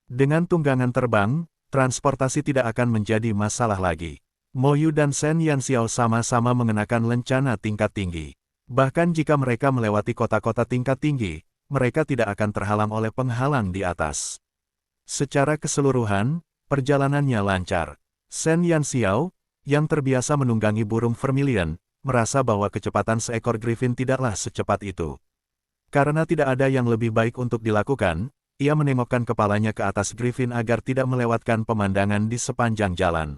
[SPEAKER 1] Dengan tunggangan terbang, transportasi tidak akan menjadi masalah lagi. Mo Yu dan Shen Yanxiao sama-sama mengenakan lencana tingkat tinggi. Bahkan jika mereka melewati kota-kota tingkat tinggi, mereka tidak akan terhalang oleh penghalang di atas. Secara keseluruhan, perjalanannya lancar. Shen Yanxiao, yang terbiasa menunggangi burung vermilion, merasa bahwa kecepatan seekor Griffin tidaklah secepat itu. Karena tidak ada yang lebih baik untuk dilakukan, ia menengokkan kepalanya ke atas Griffin agar tidak melewatkan pemandangan di sepanjang jalan.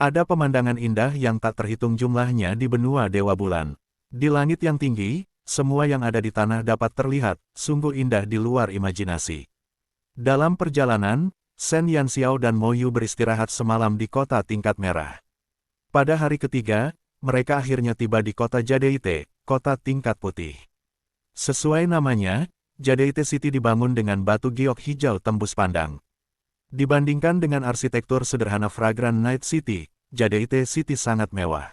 [SPEAKER 1] Ada pemandangan indah yang tak terhitung jumlahnya di benua Dewa Bulan. Di langit yang tinggi, semua yang ada di tanah dapat terlihat, sungguh indah di luar imajinasi. Dalam perjalanan, Shen Yanxiao dan Mo Yu beristirahat semalam di kota tingkat merah. Pada hari ketiga, mereka akhirnya tiba di kota Jade, kota tingkat putih. Sesuai namanya, Jade City dibangun dengan batu giok hijau tembus pandang. Dibandingkan dengan arsitektur sederhana Fragrant Night City, Jade City sangat mewah.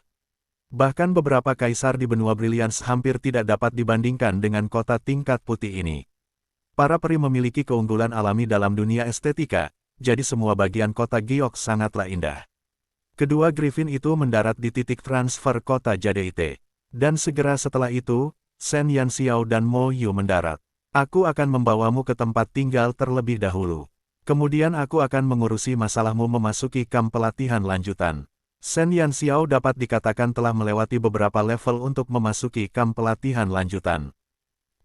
[SPEAKER 1] Bahkan beberapa kaisar di benua Brilliance hampir tidak dapat dibandingkan dengan kota tingkat putih ini. Para peri memiliki keunggulan alami dalam dunia estetika, jadi semua bagian kota giok sangatlah indah. Kedua Griffin itu mendarat di titik transfer kota Jade, dan segera setelah itu, Shen Yanxiao dan Mo Yu mendarat. Aku akan membawamu ke tempat tinggal terlebih dahulu. Kemudian aku akan mengurusi masalahmu memasuki kamp pelatihan lanjutan. Shen Yanxiao dapat dikatakan telah melewati beberapa level untuk memasuki kamp pelatihan lanjutan.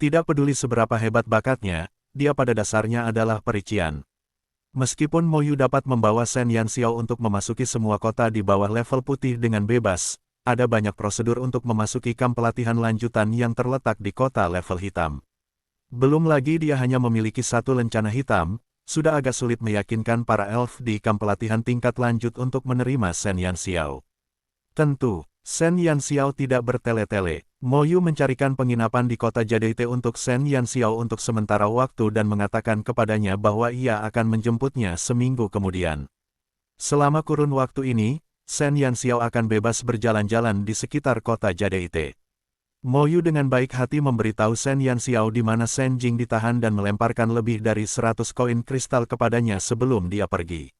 [SPEAKER 1] Tidak peduli seberapa hebat bakatnya, dia pada dasarnya adalah perician. Meskipun Mo Yu dapat membawa Shen Yanxiao untuk memasuki semua kota di bawah level putih dengan bebas, ada banyak prosedur untuk memasuki kamp pelatihan lanjutan yang terletak di kota level hitam. Belum lagi dia hanya memiliki satu lencana hitam, sudah agak sulit meyakinkan para elf di kamp pelatihan tingkat lanjut untuk menerima Shen Yanxiao. Tentu, Shen Yanxiao tidak bertele-tele. Mo Yu mencarikan penginapan di kota Jade untuk Shen Yanxiao untuk sementara waktu dan mengatakan kepadanya bahwa ia akan menjemputnya seminggu kemudian. Selama kurun waktu ini, Shen Yanxiao akan bebas berjalan-jalan di sekitar kota Jade. Mo Yu dengan baik hati memberitahu Shen Yanxiao di mana Shen Jing ditahan dan melemparkan lebih dari 100 koin kristal kepadanya sebelum dia pergi.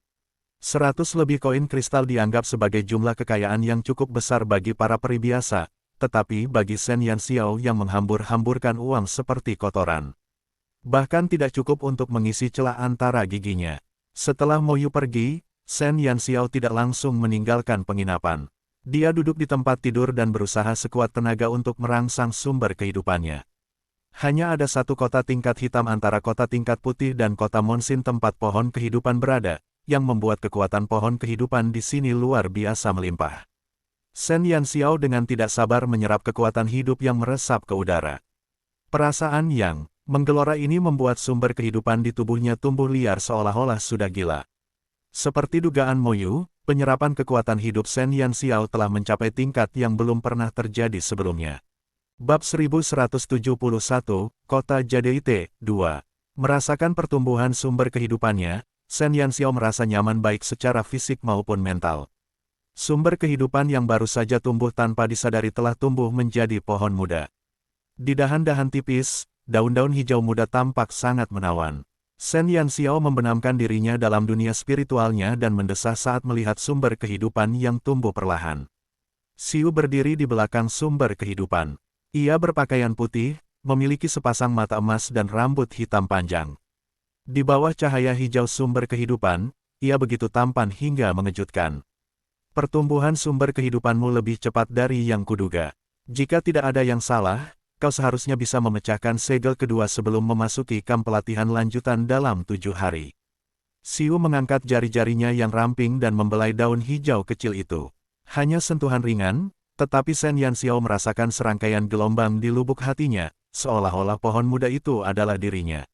[SPEAKER 1] 100 lebih koin kristal dianggap sebagai jumlah kekayaan yang cukup besar bagi para peri biasa, tetapi bagi Shen Yanxiao yang menghambur-hamburkan uang seperti kotoran, bahkan tidak cukup untuk mengisi celah antara giginya. Setelah Mo Yu pergi, Shen Yanxiao tidak langsung meninggalkan penginapan. Dia duduk di tempat tidur dan berusaha sekuat tenaga untuk merangsang sumber kehidupannya. Hanya ada satu kota tingkat hitam antara kota tingkat putih dan kota Monsin tempat pohon kehidupan berada, yang membuat kekuatan pohon kehidupan di sini luar biasa melimpah. Shen Yanxiao dengan tidak sabar menyerap kekuatan hidup yang meresap ke udara. Perasaan yang menggelora ini membuat sumber kehidupan di tubuhnya tumbuh liar seolah-olah sudah gila. Seperti dugaan Moyu, penyerapan kekuatan hidup Shen Yanxiao telah mencapai tingkat yang belum pernah terjadi sebelumnya. Bab 1171, Kota Jade 2. Merasakan pertumbuhan sumber kehidupannya, Shen Yanxiao merasa nyaman baik secara fisik maupun mental. Sumber kehidupan yang baru saja tumbuh tanpa disadari telah tumbuh menjadi pohon muda. Di dahan-dahan tipis, daun-daun hijau muda tampak sangat menawan. Shen Yanxiao membenamkan dirinya dalam dunia spiritualnya dan mendesah saat melihat sumber kehidupan yang tumbuh perlahan. Xiu berdiri di belakang sumber kehidupan. Ia berpakaian putih, memiliki sepasang mata emas dan rambut hitam panjang. Di bawah cahaya hijau sumber kehidupan, ia begitu tampan hingga mengejutkan. Pertumbuhan sumber kehidupanmu lebih cepat dari yang kuduga. Jika tidak ada yang salah, kau seharusnya bisa memecahkan segel kedua sebelum memasuki kamp pelatihan lanjutan dalam 7 hari. Xiu mengangkat jari-jarinya yang ramping dan membelai daun hijau kecil itu. Hanya sentuhan ringan, tetapi Shen Yanxiao merasakan serangkaian gelombang di lubuk hatinya, seolah-olah pohon muda itu adalah dirinya.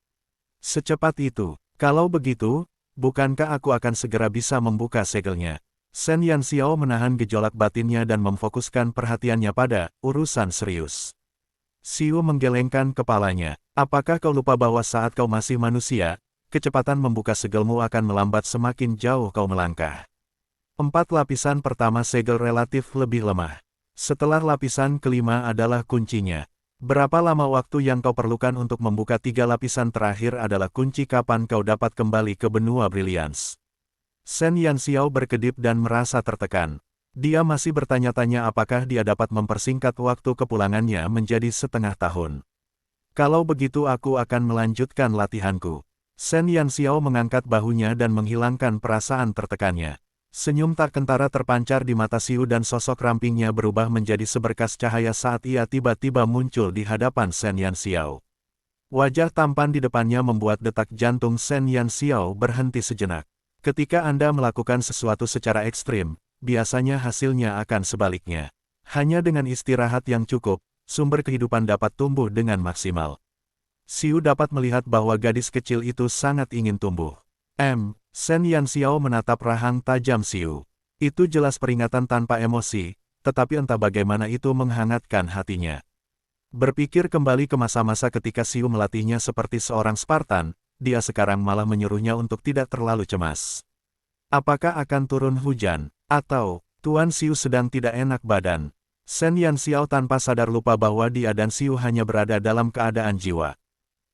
[SPEAKER 1] Secepat itu, kalau begitu, bukankah aku akan segera bisa membuka segelnya? Shen Yanxiao menahan gejolak batinnya dan memfokuskan perhatiannya pada urusan serius. Xiu menggelengkan kepalanya. Apakah kau lupa bahwa saat kau masih manusia, kecepatan membuka segelmu akan melambat semakin jauh kau melangkah? 4 lapisan pertama segel relatif lebih lemah. Setelah lapisan kelima adalah kuncinya. Berapa lama waktu yang kau perlukan untuk membuka 3 lapisan terakhir adalah kunci kapan kau dapat kembali ke benua Brilliance. Shen Yanxiao berkedip dan merasa tertekan. Dia masih bertanya-tanya apakah dia dapat mempersingkat waktu kepulangannya menjadi setengah tahun. Kalau begitu aku akan melanjutkan latihanku. Shen Yanxiao mengangkat bahunya dan menghilangkan perasaan tertekannya. Senyum tak kentara terpancar di mata Xiu dan sosok rampingnya berubah menjadi seberkas cahaya saat ia tiba-tiba muncul di hadapan Shen Yanxiao. Wajah tampan di depannya membuat detak jantung Shen Yanxiao berhenti sejenak. Ketika Anda melakukan sesuatu secara ekstrim, biasanya hasilnya akan sebaliknya. Hanya dengan istirahat yang cukup, sumber kehidupan dapat tumbuh dengan maksimal. Xiu dapat melihat bahwa gadis kecil itu sangat ingin tumbuh. Shen Yanxiao menatap rahang tajam Xiu. Itu jelas peringatan tanpa emosi, tetapi entah bagaimana itu menghangatkan hatinya. Berpikir kembali ke masa-masa ketika Xiu melatihnya seperti seorang Spartan, dia sekarang malah menyuruhnya untuk tidak terlalu cemas. Apakah akan turun hujan? Atau, Tuan Xiu sedang tidak enak badan? Shen Yanxiao tanpa sadar lupa bahwa dia dan Xiu hanya berada dalam keadaan jiwa.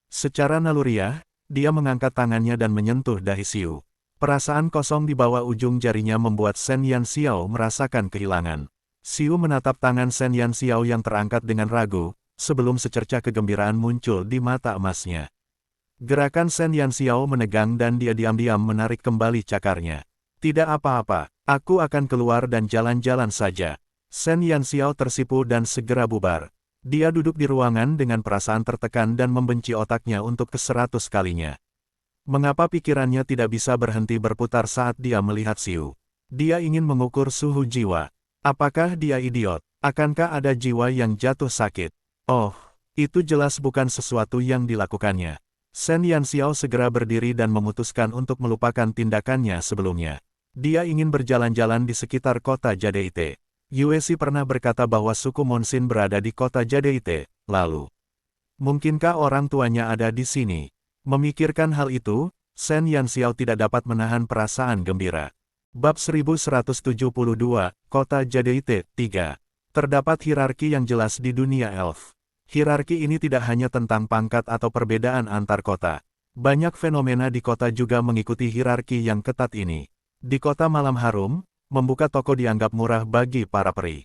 [SPEAKER 1] Secara naluriah, dia mengangkat tangannya dan menyentuh dahi Xiu. Perasaan kosong di bawah ujung jarinya membuat Shen Yanxiao merasakan kehilangan. Xiu menatap tangan Shen Yanxiao yang terangkat dengan ragu, sebelum secercah kegembiraan muncul di mata emasnya. Gerakan Shen Yanxiao menegang dan dia diam-diam menarik kembali cakarnya. Tidak apa-apa, aku akan keluar dan jalan-jalan saja. Shen Yanxiao tersipu dan segera bubar. Dia duduk di ruangan dengan perasaan tertekan dan membenci otaknya untuk ke-100 kalinya. Mengapa pikirannya tidak bisa berhenti berputar saat dia melihat Xiu? Dia ingin mengukur suhu jiwa. Apakah dia idiot? Akankah ada jiwa yang jatuh sakit? Oh, itu jelas bukan sesuatu yang dilakukannya. Shen Yanxiao segera berdiri dan memutuskan untuk melupakan tindakannya sebelumnya. Dia ingin berjalan-jalan di sekitar kota Jade. Yue Xi pernah berkata bahwa suku Monsin berada di kota Jade, lalu. Mungkinkah orang tuanya ada di sini? Memikirkan hal itu, Shen Yanxiao tidak dapat menahan perasaan gembira. Bab 1172, Kota Jade 3. Terdapat hierarki yang jelas di dunia elf. Hierarki ini tidak hanya tentang pangkat atau perbedaan antar kota. Banyak fenomena di kota juga mengikuti hierarki yang ketat ini. Di kota Malam Harum, membuka toko dianggap murah bagi para peri.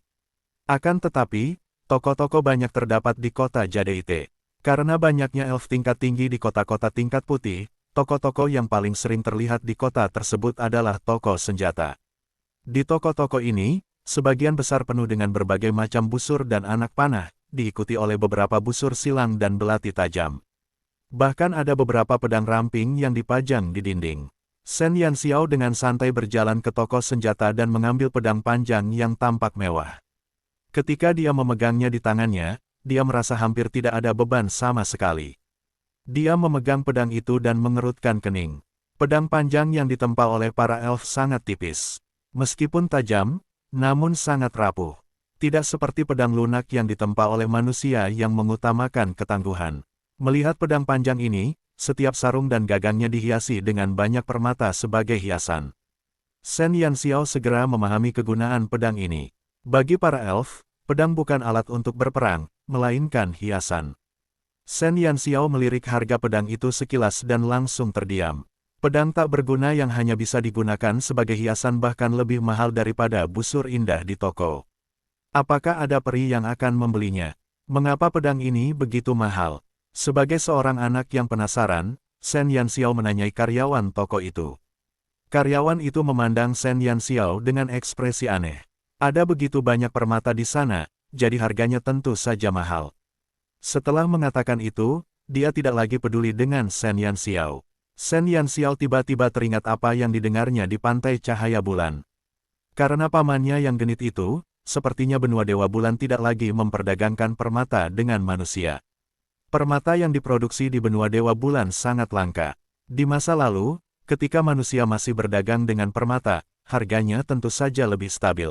[SPEAKER 1] Akan tetapi, toko-toko banyak terdapat di kota Jade. Karena banyaknya elf tingkat tinggi di kota-kota tingkat putih, toko-toko yang paling sering terlihat di kota tersebut adalah toko senjata. Di toko-toko ini, sebagian besar penuh dengan berbagai macam busur dan anak panah, diikuti oleh beberapa busur silang dan belati tajam. Bahkan ada beberapa pedang ramping yang dipajang di dinding. Shen Yanxiao dengan santai berjalan ke toko senjata dan mengambil pedang panjang yang tampak mewah. Ketika dia memegangnya di tangannya, dia merasa hampir tidak ada beban sama sekali. Dia memegang pedang itu dan mengerutkan kening. Pedang panjang yang ditempa oleh para elf sangat tipis. Meskipun tajam, namun sangat rapuh. Tidak seperti pedang lunak yang ditempa oleh manusia yang mengutamakan ketangguhan. Melihat pedang panjang ini, setiap sarung dan gagangnya dihiasi dengan banyak permata sebagai hiasan. Shen Yanxiao segera memahami kegunaan pedang ini. Bagi para elf, pedang bukan alat untuk berperang, melainkan hiasan. Shen Yanxiao melirik harga pedang itu sekilas dan langsung terdiam. Pedang tak berguna yang hanya bisa digunakan sebagai hiasan bahkan lebih mahal daripada busur indah di toko. Apakah ada peri yang akan membelinya? Mengapa pedang ini begitu mahal? Sebagai seorang anak yang penasaran, Shen Yanxiao menanyai karyawan toko itu. Karyawan itu memandang Shen Yanxiao dengan ekspresi aneh. Ada begitu banyak permata di sana, jadi harganya tentu saja mahal. Setelah mengatakan itu, dia tidak lagi peduli dengan Shen Yanxiao. Shen Yanxiao tiba-tiba teringat apa yang didengarnya di pantai cahaya bulan. Karena pamannya yang genit itu, sepertinya benua Dewa Bulan tidak lagi memperdagangkan permata dengan manusia. Permata yang diproduksi di benua Dewa Bulan sangat langka. Di masa lalu, ketika manusia masih berdagang dengan permata, harganya tentu saja lebih stabil.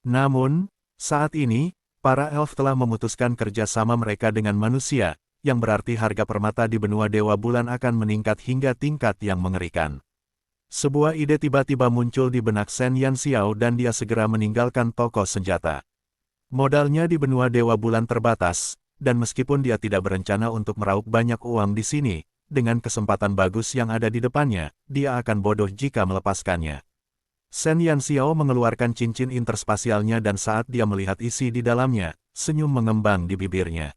[SPEAKER 1] Namun, saat ini, para elf telah memutuskan kerjasama mereka dengan manusia, yang berarti harga permata di benua Dewa Bulan akan meningkat hingga tingkat yang mengerikan. Sebuah ide tiba-tiba muncul di benak Shen Yanxiao dan dia segera meninggalkan toko senjata. Modalnya di benua Dewa Bulan terbatas, dan meskipun dia tidak berencana untuk meraup banyak uang di sini, dengan kesempatan bagus yang ada di depannya, dia akan bodoh jika melepaskannya. Shen Yanxiao mengeluarkan cincin interspasialnya dan saat dia melihat isi di dalamnya, senyum mengembang di bibirnya.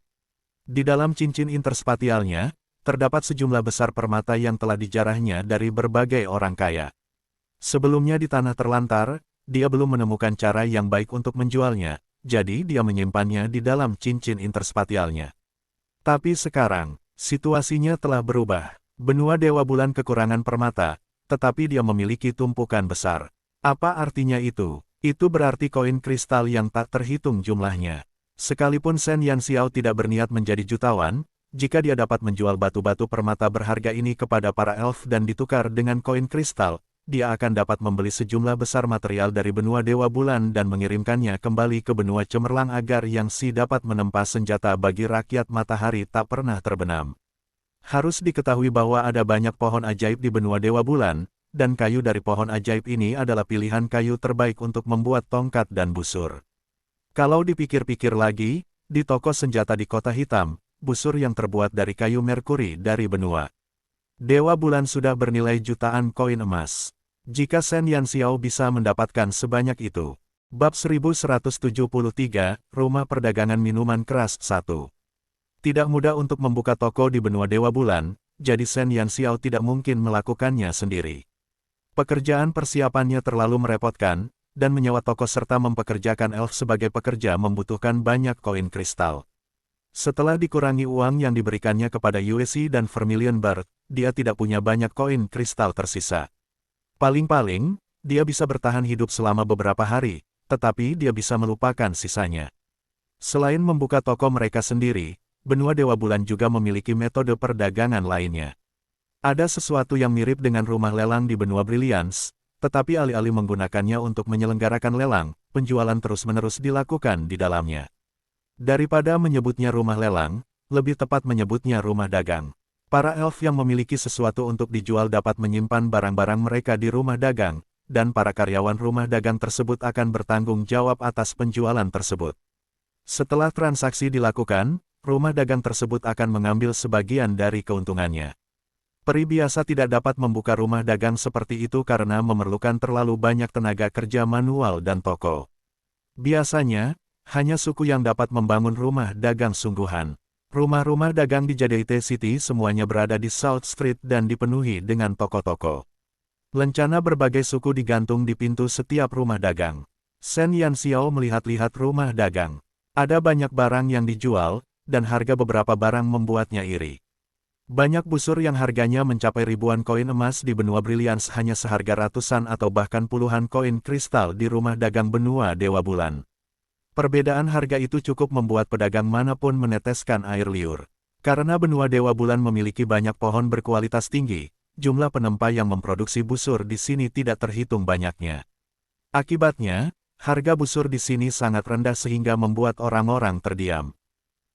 [SPEAKER 1] Di dalam cincin interspatialnya, terdapat sejumlah besar permata yang telah dijarahnya dari berbagai orang kaya. Sebelumnya di tanah terlantar, dia belum menemukan cara yang baik untuk menjualnya, jadi dia menyimpannya di dalam cincin interspatialnya. Tapi sekarang, situasinya telah berubah. Benua Dewa Bulan kekurangan permata, tetapi dia memiliki tumpukan besar. Apa artinya itu? Itu berarti koin kristal yang tak terhitung jumlahnya. Sekalipun Shen Yanxiao tidak berniat menjadi jutawan, jika dia dapat menjual batu-batu permata berharga ini kepada para elf dan ditukar dengan koin kristal, dia akan dapat membeli sejumlah besar material dari benua Dewa Bulan dan mengirimkannya kembali ke benua cemerlang agar yang si dapat menempa senjata bagi rakyat matahari tak pernah terbenam. Harus diketahui bahwa ada banyak pohon ajaib di benua Dewa Bulan, dan kayu dari pohon ajaib ini adalah pilihan kayu terbaik untuk membuat tongkat dan busur. Kalau dipikir-pikir lagi, di toko senjata di Kota Hitam, busur yang terbuat dari kayu merkuri dari benua Dewa Bulan sudah bernilai jutaan koin emas. Jika Shen Yanxiao bisa mendapatkan sebanyak itu. Bab 1173, Rumah Perdagangan Minuman Keras 1. Tidak mudah untuk membuka toko di benua Dewa Bulan, jadi Shen Yanxiao tidak mungkin melakukannya sendiri. Pekerjaan persiapannya terlalu merepotkan, dan menyewa toko serta mempekerjakan elf sebagai pekerja membutuhkan banyak koin kristal. Setelah dikurangi uang yang diberikannya kepada Yuesi dan Vermilion Bird, dia tidak punya banyak koin kristal tersisa. Paling-paling, dia bisa bertahan hidup selama beberapa hari, tetapi dia bisa melupakan sisanya. Selain membuka toko mereka sendiri, benua Dewa Bulan juga memiliki metode perdagangan lainnya. Ada sesuatu yang mirip dengan rumah lelang di benua Brilliance, tetapi alih-alih menggunakannya untuk menyelenggarakan lelang, penjualan terus-menerus dilakukan di dalamnya. Daripada menyebutnya rumah lelang, lebih tepat menyebutnya rumah dagang. Para elf yang memiliki sesuatu untuk dijual dapat menyimpan barang-barang mereka di rumah dagang, dan para karyawan rumah dagang tersebut akan bertanggung jawab atas penjualan tersebut. Setelah transaksi dilakukan, rumah dagang tersebut akan mengambil sebagian dari keuntungannya. Peri biasa tidak dapat membuka rumah dagang seperti itu karena memerlukan terlalu banyak tenaga kerja manual dan toko. Biasanya, hanya suku yang dapat membangun rumah dagang sungguhan. Rumah-rumah dagang di Jade City semuanya berada di South Street dan dipenuhi dengan toko-toko. Lencana berbagai suku digantung di pintu setiap rumah dagang. Shen Yanxiao melihat-lihat rumah dagang. Ada banyak barang yang dijual, dan harga beberapa barang membuatnya iri. Banyak busur yang harganya mencapai ribuan koin emas di benua Brilliance hanya seharga ratusan atau bahkan puluhan koin kristal di rumah dagang benua Dewa Bulan. Perbedaan harga itu cukup membuat pedagang manapun meneteskan air liur. Karena benua Dewa Bulan memiliki banyak pohon berkualitas tinggi, jumlah penempa yang memproduksi busur di sini tidak terhitung banyaknya. Akibatnya, harga busur di sini sangat rendah sehingga membuat orang-orang terdiam.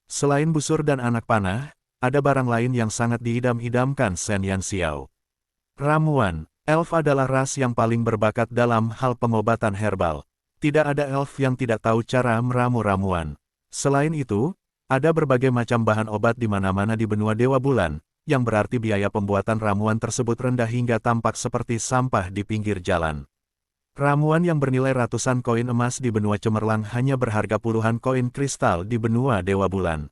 [SPEAKER 1] Selain busur dan anak panah, ada barang lain yang sangat diidam-idamkan Shen Yanxiao. Ramuan. Elf adalah ras yang paling berbakat dalam hal pengobatan herbal. Tidak ada elf yang tidak tahu cara meramu ramuan. Selain itu, ada berbagai macam bahan obat di mana-mana di benua Dewa Bulan, yang berarti biaya pembuatan ramuan tersebut rendah hingga tampak seperti sampah di pinggir jalan. Ramuan yang bernilai ratusan koin emas di benua Cemerlang hanya berharga puluhan koin kristal di benua Dewa Bulan.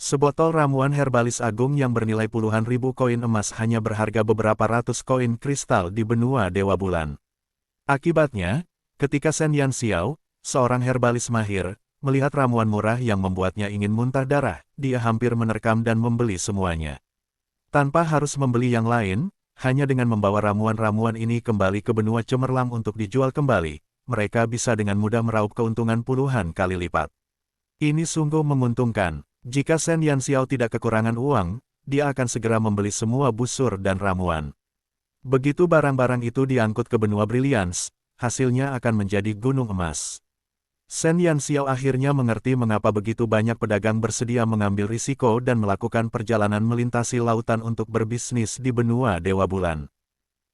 [SPEAKER 1] Sebotol ramuan herbalis agung yang bernilai puluhan ribu koin emas hanya berharga beberapa ratus koin kristal di benua Dewa Bulan. Akibatnya, ketika Shen Yanxiao, seorang herbalis mahir, melihat ramuan murah yang membuatnya ingin muntah darah, dia hampir menerkam dan membeli semuanya. Tanpa harus membeli yang lain, hanya dengan membawa ramuan-ramuan ini kembali ke benua Cemerlang untuk dijual kembali, mereka bisa dengan mudah meraup keuntungan puluhan kali lipat. Ini sungguh menguntungkan. Jika Shen Yanxiao tidak kekurangan uang, dia akan segera membeli semua busur dan ramuan. Begitu barang-barang itu diangkut ke benua Brilliance, hasilnya akan menjadi gunung emas. Shen Yanxiao akhirnya mengerti mengapa begitu banyak pedagang bersedia mengambil risiko dan melakukan perjalanan melintasi lautan untuk berbisnis di benua Dewa Bulan.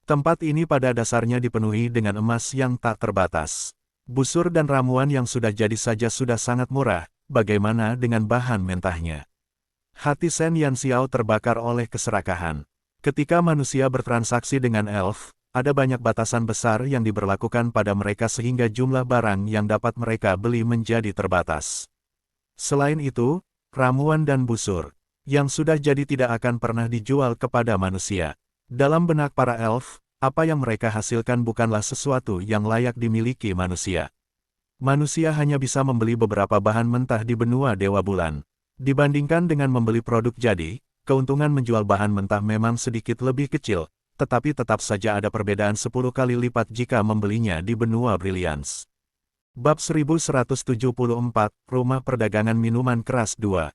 [SPEAKER 1] Tempat ini pada dasarnya dipenuhi dengan emas yang tak terbatas. Busur dan ramuan yang sudah jadi saja sudah sangat murah. Bagaimana dengan bahan mentahnya? Hati Shen Yanxiao terbakar oleh keserakahan. Ketika manusia bertransaksi dengan elf, ada banyak batasan besar yang diberlakukan pada mereka sehingga jumlah barang yang dapat mereka beli menjadi terbatas. Selain itu, ramuan dan busur, yang sudah jadi tidak akan pernah dijual kepada manusia. Dalam benak para elf, apa yang mereka hasilkan bukanlah sesuatu yang layak dimiliki manusia. Manusia hanya bisa membeli beberapa bahan mentah di benua Dewa Bulan. Dibandingkan dengan membeli produk jadi, keuntungan menjual bahan mentah memang sedikit lebih kecil, tetapi tetap saja ada perbedaan 10 kali lipat jika membelinya di benua Brilliance. Bab 1174, Rumah Perdagangan Minuman Keras 2.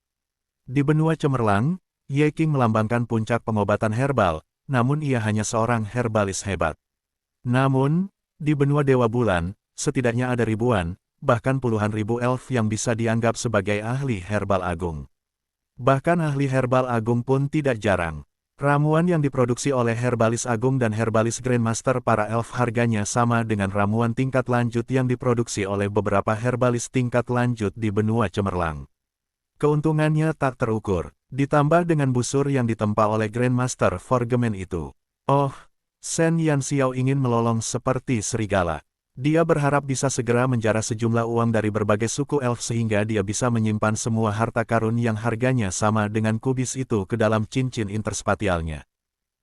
[SPEAKER 1] Di benua Cemerlang, Ye Qing melambangkan puncak pengobatan herbal, namun ia hanya seorang herbalis hebat. Namun, di benua Dewa Bulan, setidaknya ada ribuan, bahkan puluhan ribu elf yang bisa dianggap sebagai ahli herbal agung. Bahkan ahli herbal agung pun tidak jarang. Ramuan yang diproduksi oleh herbalis agung dan herbalis grandmaster para elf harganya sama dengan ramuan tingkat lanjut yang diproduksi oleh beberapa herbalis tingkat lanjut di benua Cemerlang. Keuntungannya tak terukur, ditambah dengan busur yang ditempa oleh grandmaster Forgeman itu. Oh, Shen Yanxiao ingin melolong seperti serigala. Dia berharap bisa segera menjarah sejumlah uang dari berbagai suku elf sehingga dia bisa menyimpan semua harta karun yang harganya sama dengan kubis itu ke dalam cincin interspatialnya.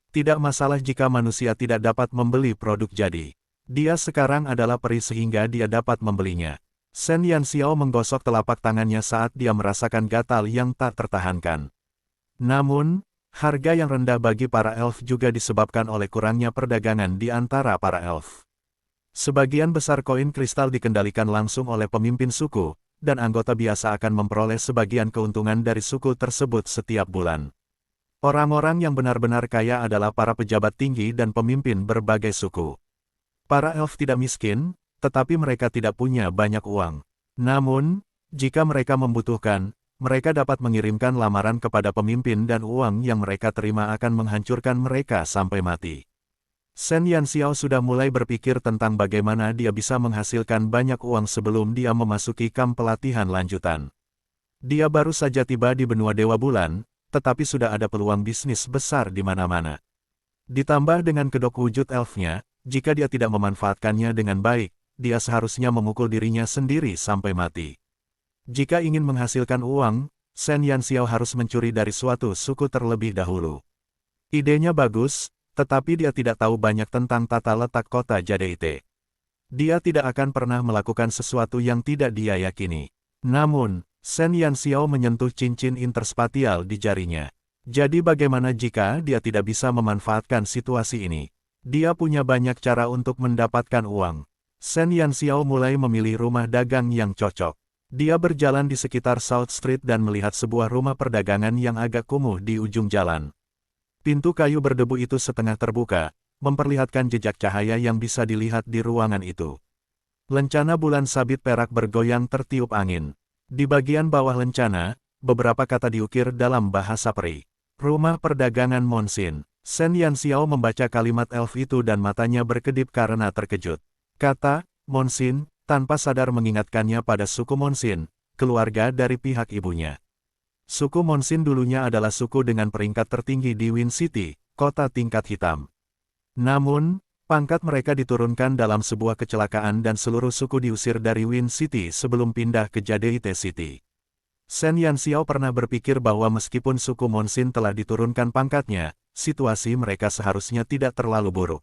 [SPEAKER 1] Tidak masalah jika manusia tidak dapat membeli produk jadi. Dia sekarang adalah peri sehingga dia dapat membelinya. Shen Yanxiao menggosok telapak tangannya saat dia merasakan gatal yang tak tertahankan. Namun, harga yang rendah bagi para elf juga disebabkan oleh kurangnya perdagangan di antara para elf. Sebagian besar koin kristal dikendalikan langsung oleh pemimpin suku, dan anggota biasa akan memperoleh sebagian keuntungan dari suku tersebut setiap bulan. Orang-orang yang benar-benar kaya adalah para pejabat tinggi dan pemimpin berbagai suku. Para elf tidak miskin, tetapi mereka tidak punya banyak uang. Namun, jika mereka membutuhkan, mereka dapat mengirimkan lamaran kepada pemimpin dan uang yang mereka terima akan menghancurkan mereka sampai mati. Shen Yanxiao sudah mulai berpikir tentang bagaimana dia bisa menghasilkan banyak uang sebelum dia memasuki kamp pelatihan lanjutan. Dia baru saja tiba di benua Dewa Bulan, tetapi sudah ada peluang bisnis besar di mana-mana. Ditambah dengan kedok wujud elfnya, jika dia tidak memanfaatkannya dengan baik, dia seharusnya memukul dirinya sendiri sampai mati. Jika ingin menghasilkan uang, Shen Yanxiao harus mencuri dari suatu suku terlebih dahulu. Idenya bagus, tetapi dia tidak tahu banyak tentang tata letak kota Jade Ite. Dia tidak akan pernah melakukan sesuatu yang tidak dia yakini. Namun, Shen Yanxiao menyentuh cincin interspatial di jarinya. Jadi bagaimana jika dia tidak bisa memanfaatkan situasi ini? Dia punya banyak cara untuk mendapatkan uang. Shen Yanxiao mulai memilih rumah dagang yang cocok. Dia berjalan di sekitar South Street dan melihat sebuah rumah perdagangan yang agak kumuh di ujung jalan. Pintu kayu berdebu itu setengah terbuka, memperlihatkan jejak cahaya yang bisa dilihat di ruangan itu. Lencana bulan sabit perak bergoyang tertiup angin. Di bagian bawah lencana, beberapa kata diukir dalam bahasa peri. Rumah perdagangan Monsin. Shen Yanxiao membaca kalimat elf itu dan matanya berkedip karena terkejut. Kata, Monsin, tanpa sadar mengingatkannya pada suku Monsin, keluarga dari pihak ibunya. Suku Monsin dulunya adalah suku dengan peringkat tertinggi di Wind City, kota tingkat hitam. Namun, pangkat mereka diturunkan dalam sebuah kecelakaan dan seluruh suku diusir dari Wind City sebelum pindah ke Jade City. Shen Yanxiao pernah berpikir bahwa meskipun suku Monsin telah diturunkan pangkatnya, situasi mereka seharusnya tidak terlalu buruk.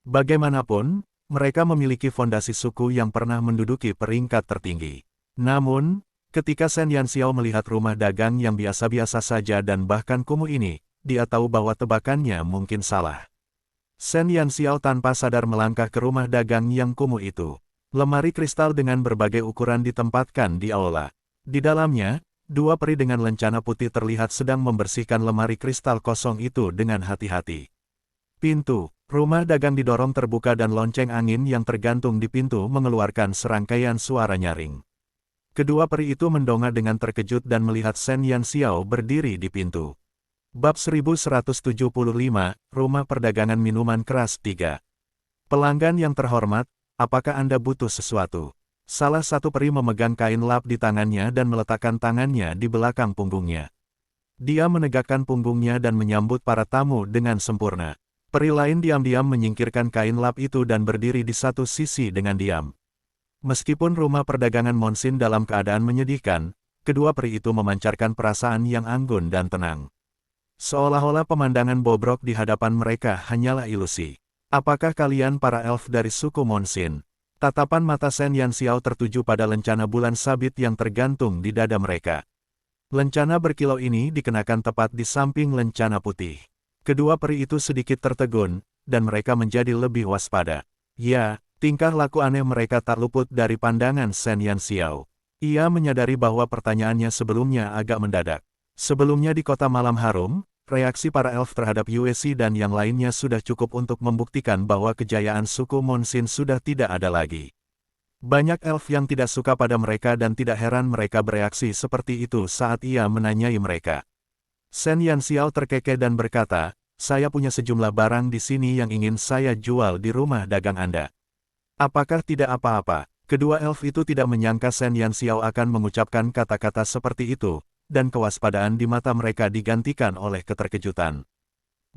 [SPEAKER 1] Bagaimanapun, mereka memiliki fondasi suku yang pernah menduduki peringkat tertinggi. Namun, ketika Shen Yanxiao melihat rumah dagang yang biasa-biasa saja dan bahkan kumuh ini, dia tahu bahwa tebakannya mungkin salah. Shen Yanxiao tanpa sadar melangkah ke rumah dagang yang kumuh itu. Lemari kristal dengan berbagai ukuran ditempatkan di aula. Di dalamnya, dua peri dengan lencana putih terlihat sedang membersihkan lemari kristal kosong itu dengan hati-hati. Pintu rumah dagang didorong terbuka dan lonceng angin yang tergantung di pintu mengeluarkan serangkaian suara nyaring. Kedua peri itu mendongak dengan terkejut dan melihat Shen Yanxiao berdiri di pintu. Bab 1175, Rumah Perdagangan Minuman Keras 3. Pelanggan yang terhormat, apakah Anda butuh sesuatu? Salah satu peri memegang kain lap di tangannya dan meletakkan tangannya di belakang punggungnya. Dia menegakkan punggungnya dan menyambut para tamu dengan sempurna. Peri lain diam-diam menyingkirkan kain lap itu dan berdiri di satu sisi dengan diam. Meskipun rumah perdagangan Monsin dalam keadaan menyedihkan, kedua peri itu memancarkan perasaan yang anggun dan tenang. Seolah-olah pemandangan bobrok di hadapan mereka hanyalah ilusi. Apakah kalian para elf dari suku Monsin? Tatapan mata Shen Yanxiao tertuju pada lencana bulan sabit yang tergantung di dada mereka. Lencana berkilau ini dikenakan tepat di samping lencana putih. Kedua peri itu sedikit tertegun, dan mereka menjadi lebih waspada. Ya, tingkah laku aneh mereka tak luput dari pandangan Shen Yanxiao. Ia menyadari bahwa pertanyaannya sebelumnya agak mendadak. Sebelumnya di Kota Malam Harum, reaksi para elf terhadap USC dan yang lainnya sudah cukup untuk membuktikan bahwa kejayaan suku Monsin sudah tidak ada lagi. Banyak elf yang tidak suka pada mereka dan tidak heran mereka bereaksi seperti itu saat ia menanyai mereka. Shen Yanxiao terkekeh dan berkata, saya punya sejumlah barang di sini yang ingin saya jual di rumah dagang Anda. Apakah tidak apa-apa? Kedua elf itu tidak menyangka Shen Yanxiao akan mengucapkan kata-kata seperti itu, dan kewaspadaan di mata mereka digantikan oleh keterkejutan.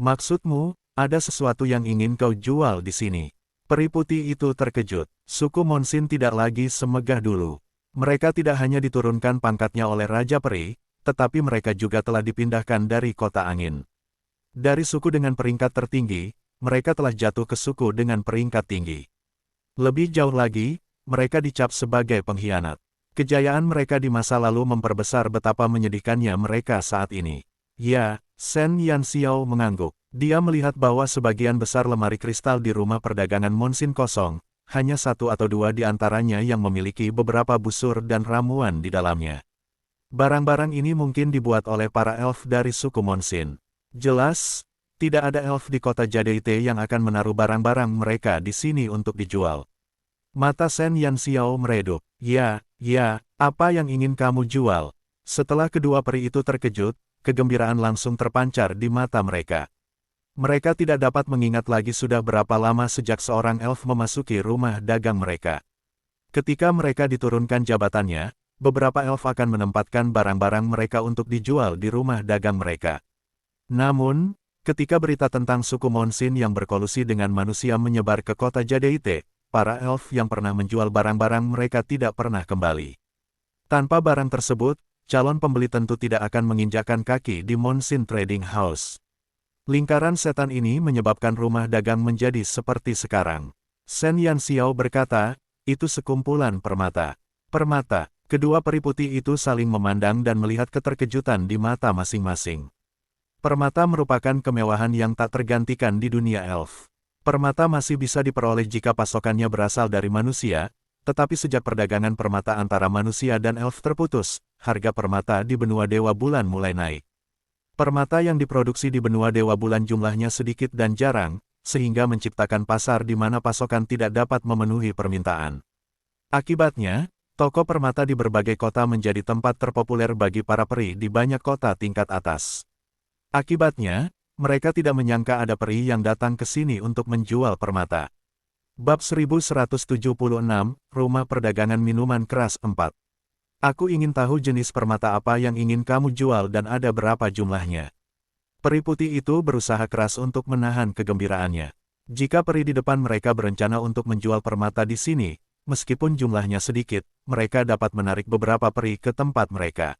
[SPEAKER 1] Maksudmu, ada sesuatu yang ingin kau jual di sini? Peri putih itu terkejut. Suku Monsin tidak lagi semegah dulu. Mereka tidak hanya diturunkan pangkatnya oleh Raja Peri, tetapi mereka juga telah dipindahkan dari Kota Angin. Dari suku dengan peringkat tertinggi, mereka telah jatuh ke suku dengan peringkat tinggi. Lebih jauh lagi, mereka dicap sebagai pengkhianat. Kejayaan mereka di masa lalu memperbesar betapa menyedihkannya mereka saat ini. Ya, Shen Yanxiao mengangguk. Dia melihat bahwa sebagian besar lemari kristal di rumah perdagangan Monsin kosong, hanya satu atau dua di antaranya yang memiliki beberapa busur dan ramuan di dalamnya. Barang-barang ini mungkin dibuat oleh para elf dari suku Monsin. Jelas, tidak ada elf di kota Jade yang akan menaruh barang-barang mereka di sini untuk dijual. Mata Shen Yanxiao meredup. Ya, apa yang ingin kamu jual? Setelah kedua peri itu terkejut, kegembiraan langsung terpancar di mata mereka. Mereka tidak dapat mengingat lagi sudah berapa lama sejak seorang elf memasuki rumah dagang mereka. Ketika mereka diturunkan jabatannya, beberapa elf akan menempatkan barang-barang mereka untuk dijual di rumah dagang mereka. Namun, ketika berita tentang suku Monsin yang berkolusi dengan manusia menyebar ke kota Jade, para elf yang pernah menjual barang-barang mereka tidak pernah kembali. Tanpa barang tersebut, calon pembeli tentu tidak akan menginjakkan kaki di Monsin Trading House. Lingkaran setan ini menyebabkan rumah dagang menjadi seperti sekarang. Shen Yanxiao berkata, itu sekumpulan permata. Permata. Kedua peri putih itu saling memandang dan melihat keterkejutan di mata masing-masing. Permata merupakan kemewahan yang tak tergantikan di dunia elf. Permata masih bisa diperoleh jika pasokannya berasal dari manusia, tetapi sejak perdagangan permata antara manusia dan elf terputus, harga permata di benua Dewa Bulan mulai naik. Permata yang diproduksi di benua Dewa Bulan jumlahnya sedikit dan jarang, sehingga menciptakan pasar di mana pasokan tidak dapat memenuhi permintaan. Akibatnya, toko permata di berbagai kota menjadi tempat terpopuler bagi para peri di banyak kota tingkat atas. Akibatnya, mereka tidak menyangka ada peri yang datang ke sini untuk menjual permata. Bab 1176, Rumah Perdagangan Minuman Keras 4. Aku ingin tahu jenis permata apa yang ingin kamu jual dan ada berapa jumlahnya. Peri putih itu berusaha keras untuk menahan kegembiraannya. Jika peri di depan mereka berencana untuk menjual permata di sini, meskipun jumlahnya sedikit, mereka dapat menarik beberapa peri ke tempat mereka.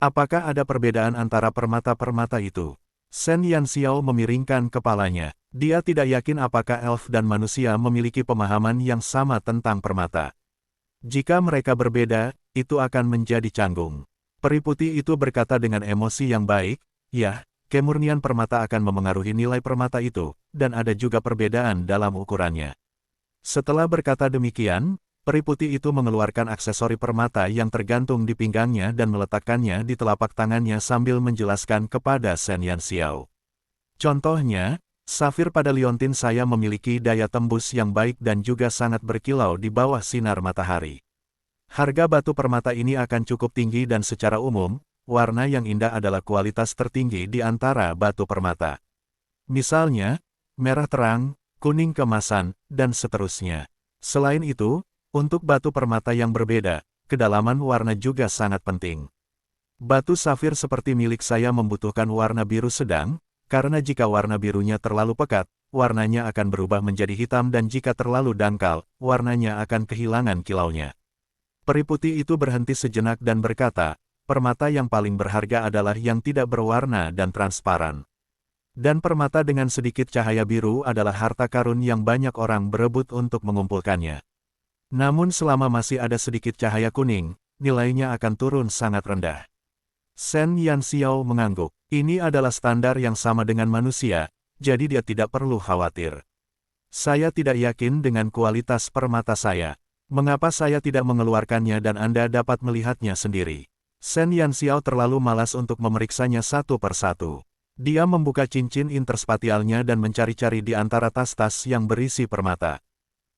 [SPEAKER 1] Apakah ada perbedaan antara permata-permata itu? Shen Yanxiao memiringkan kepalanya. Dia tidak yakin apakah elf dan manusia memiliki pemahaman yang sama tentang permata. Jika mereka berbeda, itu akan menjadi canggung. Peri putih itu berkata dengan emosi yang baik, ya, kemurnian permata akan memengaruhi nilai permata itu, dan ada juga perbedaan dalam ukurannya. Setelah berkata demikian, peri putih itu mengeluarkan aksesori permata yang tergantung di pinggangnya dan meletakkannya di telapak tangannya sambil menjelaskan kepada Shen Yanxiao. Contohnya, safir pada liontin saya memiliki daya tembus yang baik dan juga sangat berkilau di bawah sinar matahari. Harga batu permata ini akan cukup tinggi dan secara umum, warna yang indah adalah kualitas tertinggi di antara batu permata. Misalnya, merah terang, kuning kemasan, dan seterusnya. Selain itu, untuk batu permata yang berbeda, kedalaman warna juga sangat penting. Batu safir seperti milik saya membutuhkan warna biru sedang, karena jika warna birunya terlalu pekat, warnanya akan berubah menjadi hitam dan jika terlalu dangkal, warnanya akan kehilangan kilaunya. Peri putih itu berhenti sejenak dan berkata, permata yang paling berharga adalah yang tidak berwarna dan transparan. Dan permata dengan sedikit cahaya biru adalah harta karun yang banyak orang berebut untuk mengumpulkannya. Namun selama masih ada sedikit cahaya kuning, nilainya akan turun sangat rendah. Shen Yanxiao mengangguk. Ini adalah standar yang sama dengan manusia, jadi dia tidak perlu khawatir. Saya tidak yakin dengan kualitas permata saya. Mengapa saya tidak mengeluarkannya dan Anda dapat melihatnya sendiri? Shen Yanxiao terlalu malas untuk memeriksanya satu persatu. Dia membuka cincin interspatialnya dan mencari-cari di antara tas-tas yang berisi permata.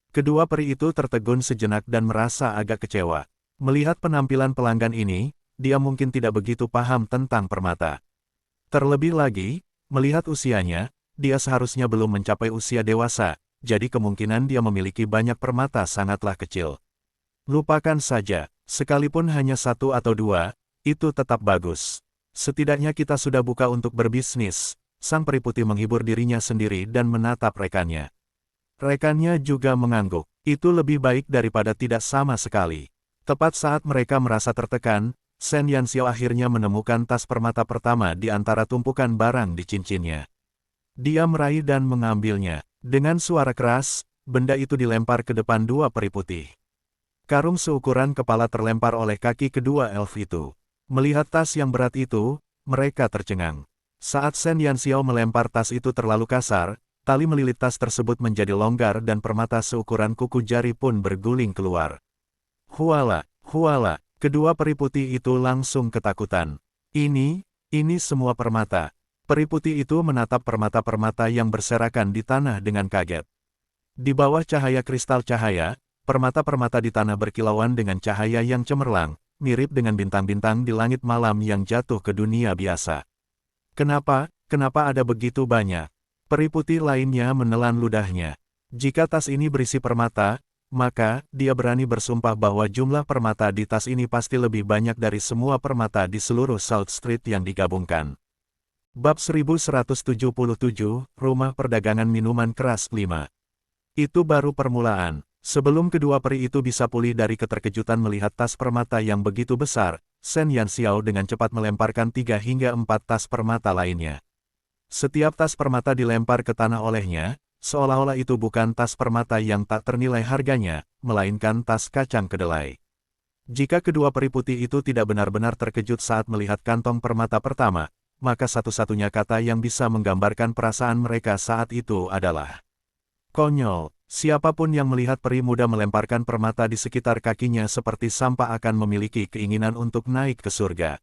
[SPEAKER 1] Kedua peri itu tertegun sejenak dan merasa agak kecewa. Melihat penampilan pelanggan ini, dia mungkin tidak begitu paham tentang permata. Terlebih lagi, melihat usianya, dia seharusnya belum mencapai usia dewasa, jadi kemungkinan dia memiliki banyak permata sangatlah kecil. Lupakan saja, sekalipun hanya satu atau dua, itu tetap bagus. Setidaknya kita sudah buka untuk berbisnis. Sang peri putih menghibur dirinya sendiri dan menatap rekannya. Rekannya juga mengangguk. Itu lebih baik daripada tidak sama sekali. Tepat saat mereka merasa tertekan, Shen Yanxiao akhirnya menemukan tas permata pertama di antara tumpukan barang di cincinnya. Dia meraih dan mengambilnya. Dengan suara keras, benda itu dilempar ke depan dua peri putih. Karung seukuran kepala terlempar oleh kaki kedua elf itu. Melihat tas yang berat itu, mereka tercengang. Saat Shen Yanxiao melempar tas itu terlalu kasar, tali melilit tas tersebut menjadi longgar dan permata seukuran kuku jari pun berguling keluar. Huala, huala, kedua peri putih itu langsung ketakutan. Ini semua permata. Peri putih itu menatap permata-permata yang berserakan di tanah dengan kaget. Di bawah cahaya kristal cahaya, permata-permata di tanah berkilauan dengan cahaya yang cemerlang, mirip dengan bintang-bintang di langit malam yang jatuh ke dunia biasa. Kenapa ada begitu banyak? Peri putih lainnya menelan ludahnya. Jika tas ini berisi permata, maka dia berani bersumpah bahwa jumlah permata di tas ini pasti lebih banyak dari semua permata di seluruh South Street yang digabungkan. Bab 1177, Rumah Perdagangan Minuman Keras 5. Itu baru permulaan. Sebelum kedua peri itu bisa pulih dari keterkejutan melihat tas permata yang begitu besar, Shen Yanxiao dengan cepat melemparkan 3 hingga 4 tas permata lainnya. Setiap tas permata dilempar ke tanah olehnya, seolah-olah itu bukan tas permata yang tak ternilai harganya, melainkan tas kacang kedelai. Jika kedua peri putih itu tidak benar-benar terkejut saat melihat kantong permata pertama, maka satu-satunya kata yang bisa menggambarkan perasaan mereka saat itu adalah konyol. Siapapun yang melihat peri muda melemparkan permata di sekitar kakinya seperti sampah akan memiliki keinginan untuk naik ke surga.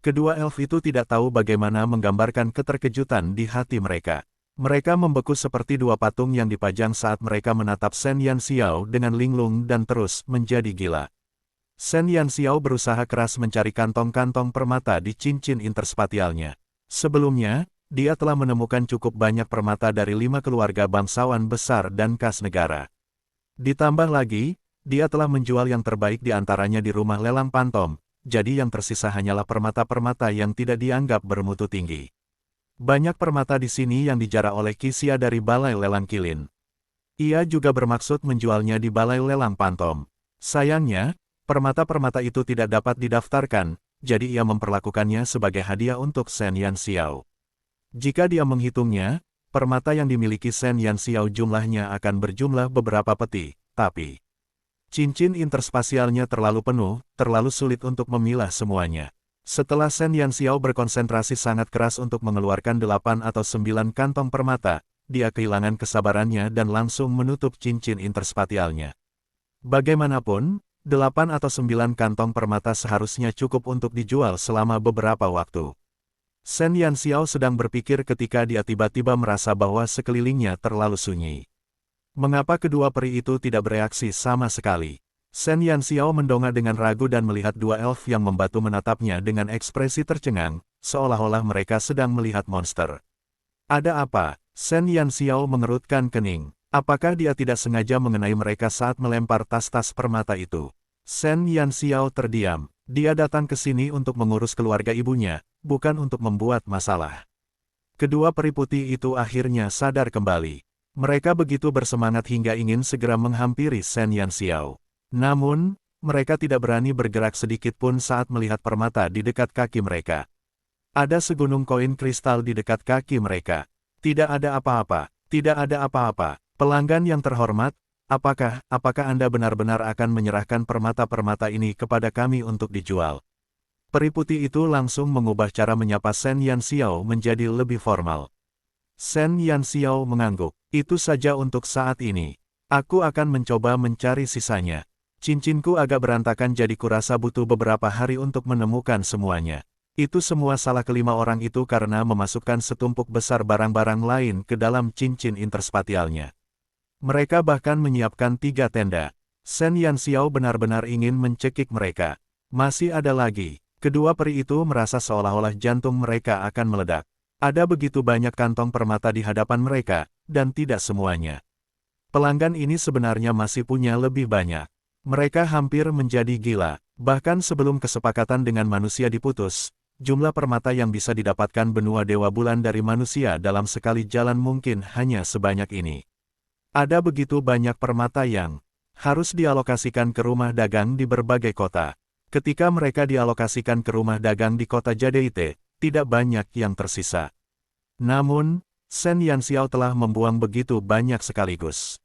[SPEAKER 1] Kedua elf itu tidak tahu bagaimana menggambarkan keterkejutan di hati mereka. Mereka membeku seperti dua patung yang dipajang saat mereka menatap Shen Yanxiao dengan linglung dan terus menjadi gila. Shen Yanxiao berusaha keras mencari kantong-kantong permata di cincin interspatialnya. Sebelumnya, dia telah menemukan cukup banyak permata dari 5 keluarga bangsawan besar dan kas negara. Ditambah lagi, dia telah menjual yang terbaik di antaranya di rumah lelang Pantom, jadi yang tersisa hanyalah permata-permata yang tidak dianggap bermutu tinggi. Banyak permata di sini yang dijara oleh Qixia dari Balai Lelang Qilin. Ia juga bermaksud menjualnya di Balai Lelang Pantom. Sayangnya, permata-permata itu tidak dapat didaftarkan, jadi ia memperlakukannya sebagai hadiah untuk Shen Yanxiao. Jika dia menghitungnya, permata yang dimiliki Shen Yanxiao jumlahnya akan berjumlah beberapa peti, tapi cincin interspasialnya terlalu penuh, terlalu sulit untuk memilah semuanya. Setelah Shen Yanxiao berkonsentrasi sangat keras untuk mengeluarkan 8 atau 9 kantong permata, dia kehilangan kesabarannya dan langsung menutup cincin interspatialnya. Bagaimanapun, 8 atau 9 kantong permata seharusnya cukup untuk dijual selama beberapa waktu. Shen Yanxiao sedang berpikir ketika dia tiba-tiba merasa bahwa sekelilingnya terlalu sunyi. Mengapa kedua peri itu tidak bereaksi sama sekali? Shen Yanxiao mendongak dengan ragu dan melihat dua elf yang membatu menatapnya dengan ekspresi tercengang, seolah-olah mereka sedang melihat monster. Ada apa? Shen Yanxiao mengerutkan kening. Apakah dia tidak sengaja mengenai mereka saat melempar tas-tas permata itu? Shen Yanxiao terdiam. Dia datang ke sini untuk mengurus keluarga ibunya, bukan untuk membuat masalah. Kedua peri putih itu akhirnya sadar kembali. Mereka begitu bersemangat hingga ingin segera menghampiri Shen Yanxiao. Namun, mereka tidak berani bergerak sedikit pun saat melihat permata di dekat kaki mereka. Ada segunung koin kristal di dekat kaki mereka. Tidak ada apa-apa, tidak ada apa-apa. Pelanggan yang terhormat, apakah Anda benar-benar akan menyerahkan permata-permata ini kepada kami untuk dijual? Peri putih itu langsung mengubah cara menyapa Shen Yanxiao menjadi lebih formal. Shen Yanxiao mengangguk. Itu saja untuk saat ini. Aku akan mencoba mencari sisanya. Cincinku agak berantakan jadi kurasa butuh beberapa hari untuk menemukan semuanya. Itu semua salah kelima orang itu karena memasukkan setumpuk besar barang-barang lain ke dalam cincin interspatialnya. Mereka bahkan menyiapkan 3 tenda. Shen Yanxiao benar-benar ingin mencekik mereka. Masih ada lagi. Kedua peri itu merasa seolah-olah jantung mereka akan meledak. Ada begitu banyak kantong permata di hadapan mereka, dan tidak semuanya. Pelanggan ini sebenarnya masih punya lebih banyak. Mereka hampir menjadi gila. Bahkan sebelum kesepakatan dengan manusia diputus, jumlah permata yang bisa didapatkan benua Dewa Bulan dari manusia dalam sekali jalan mungkin hanya sebanyak ini. Ada begitu banyak permata yang harus dialokasikan ke rumah dagang di berbagai kota. Ketika mereka dialokasikan ke rumah dagang di kota Jadeite, tidak banyak yang tersisa. Namun, Shen Yanxiao telah membuang begitu banyak sekaligus.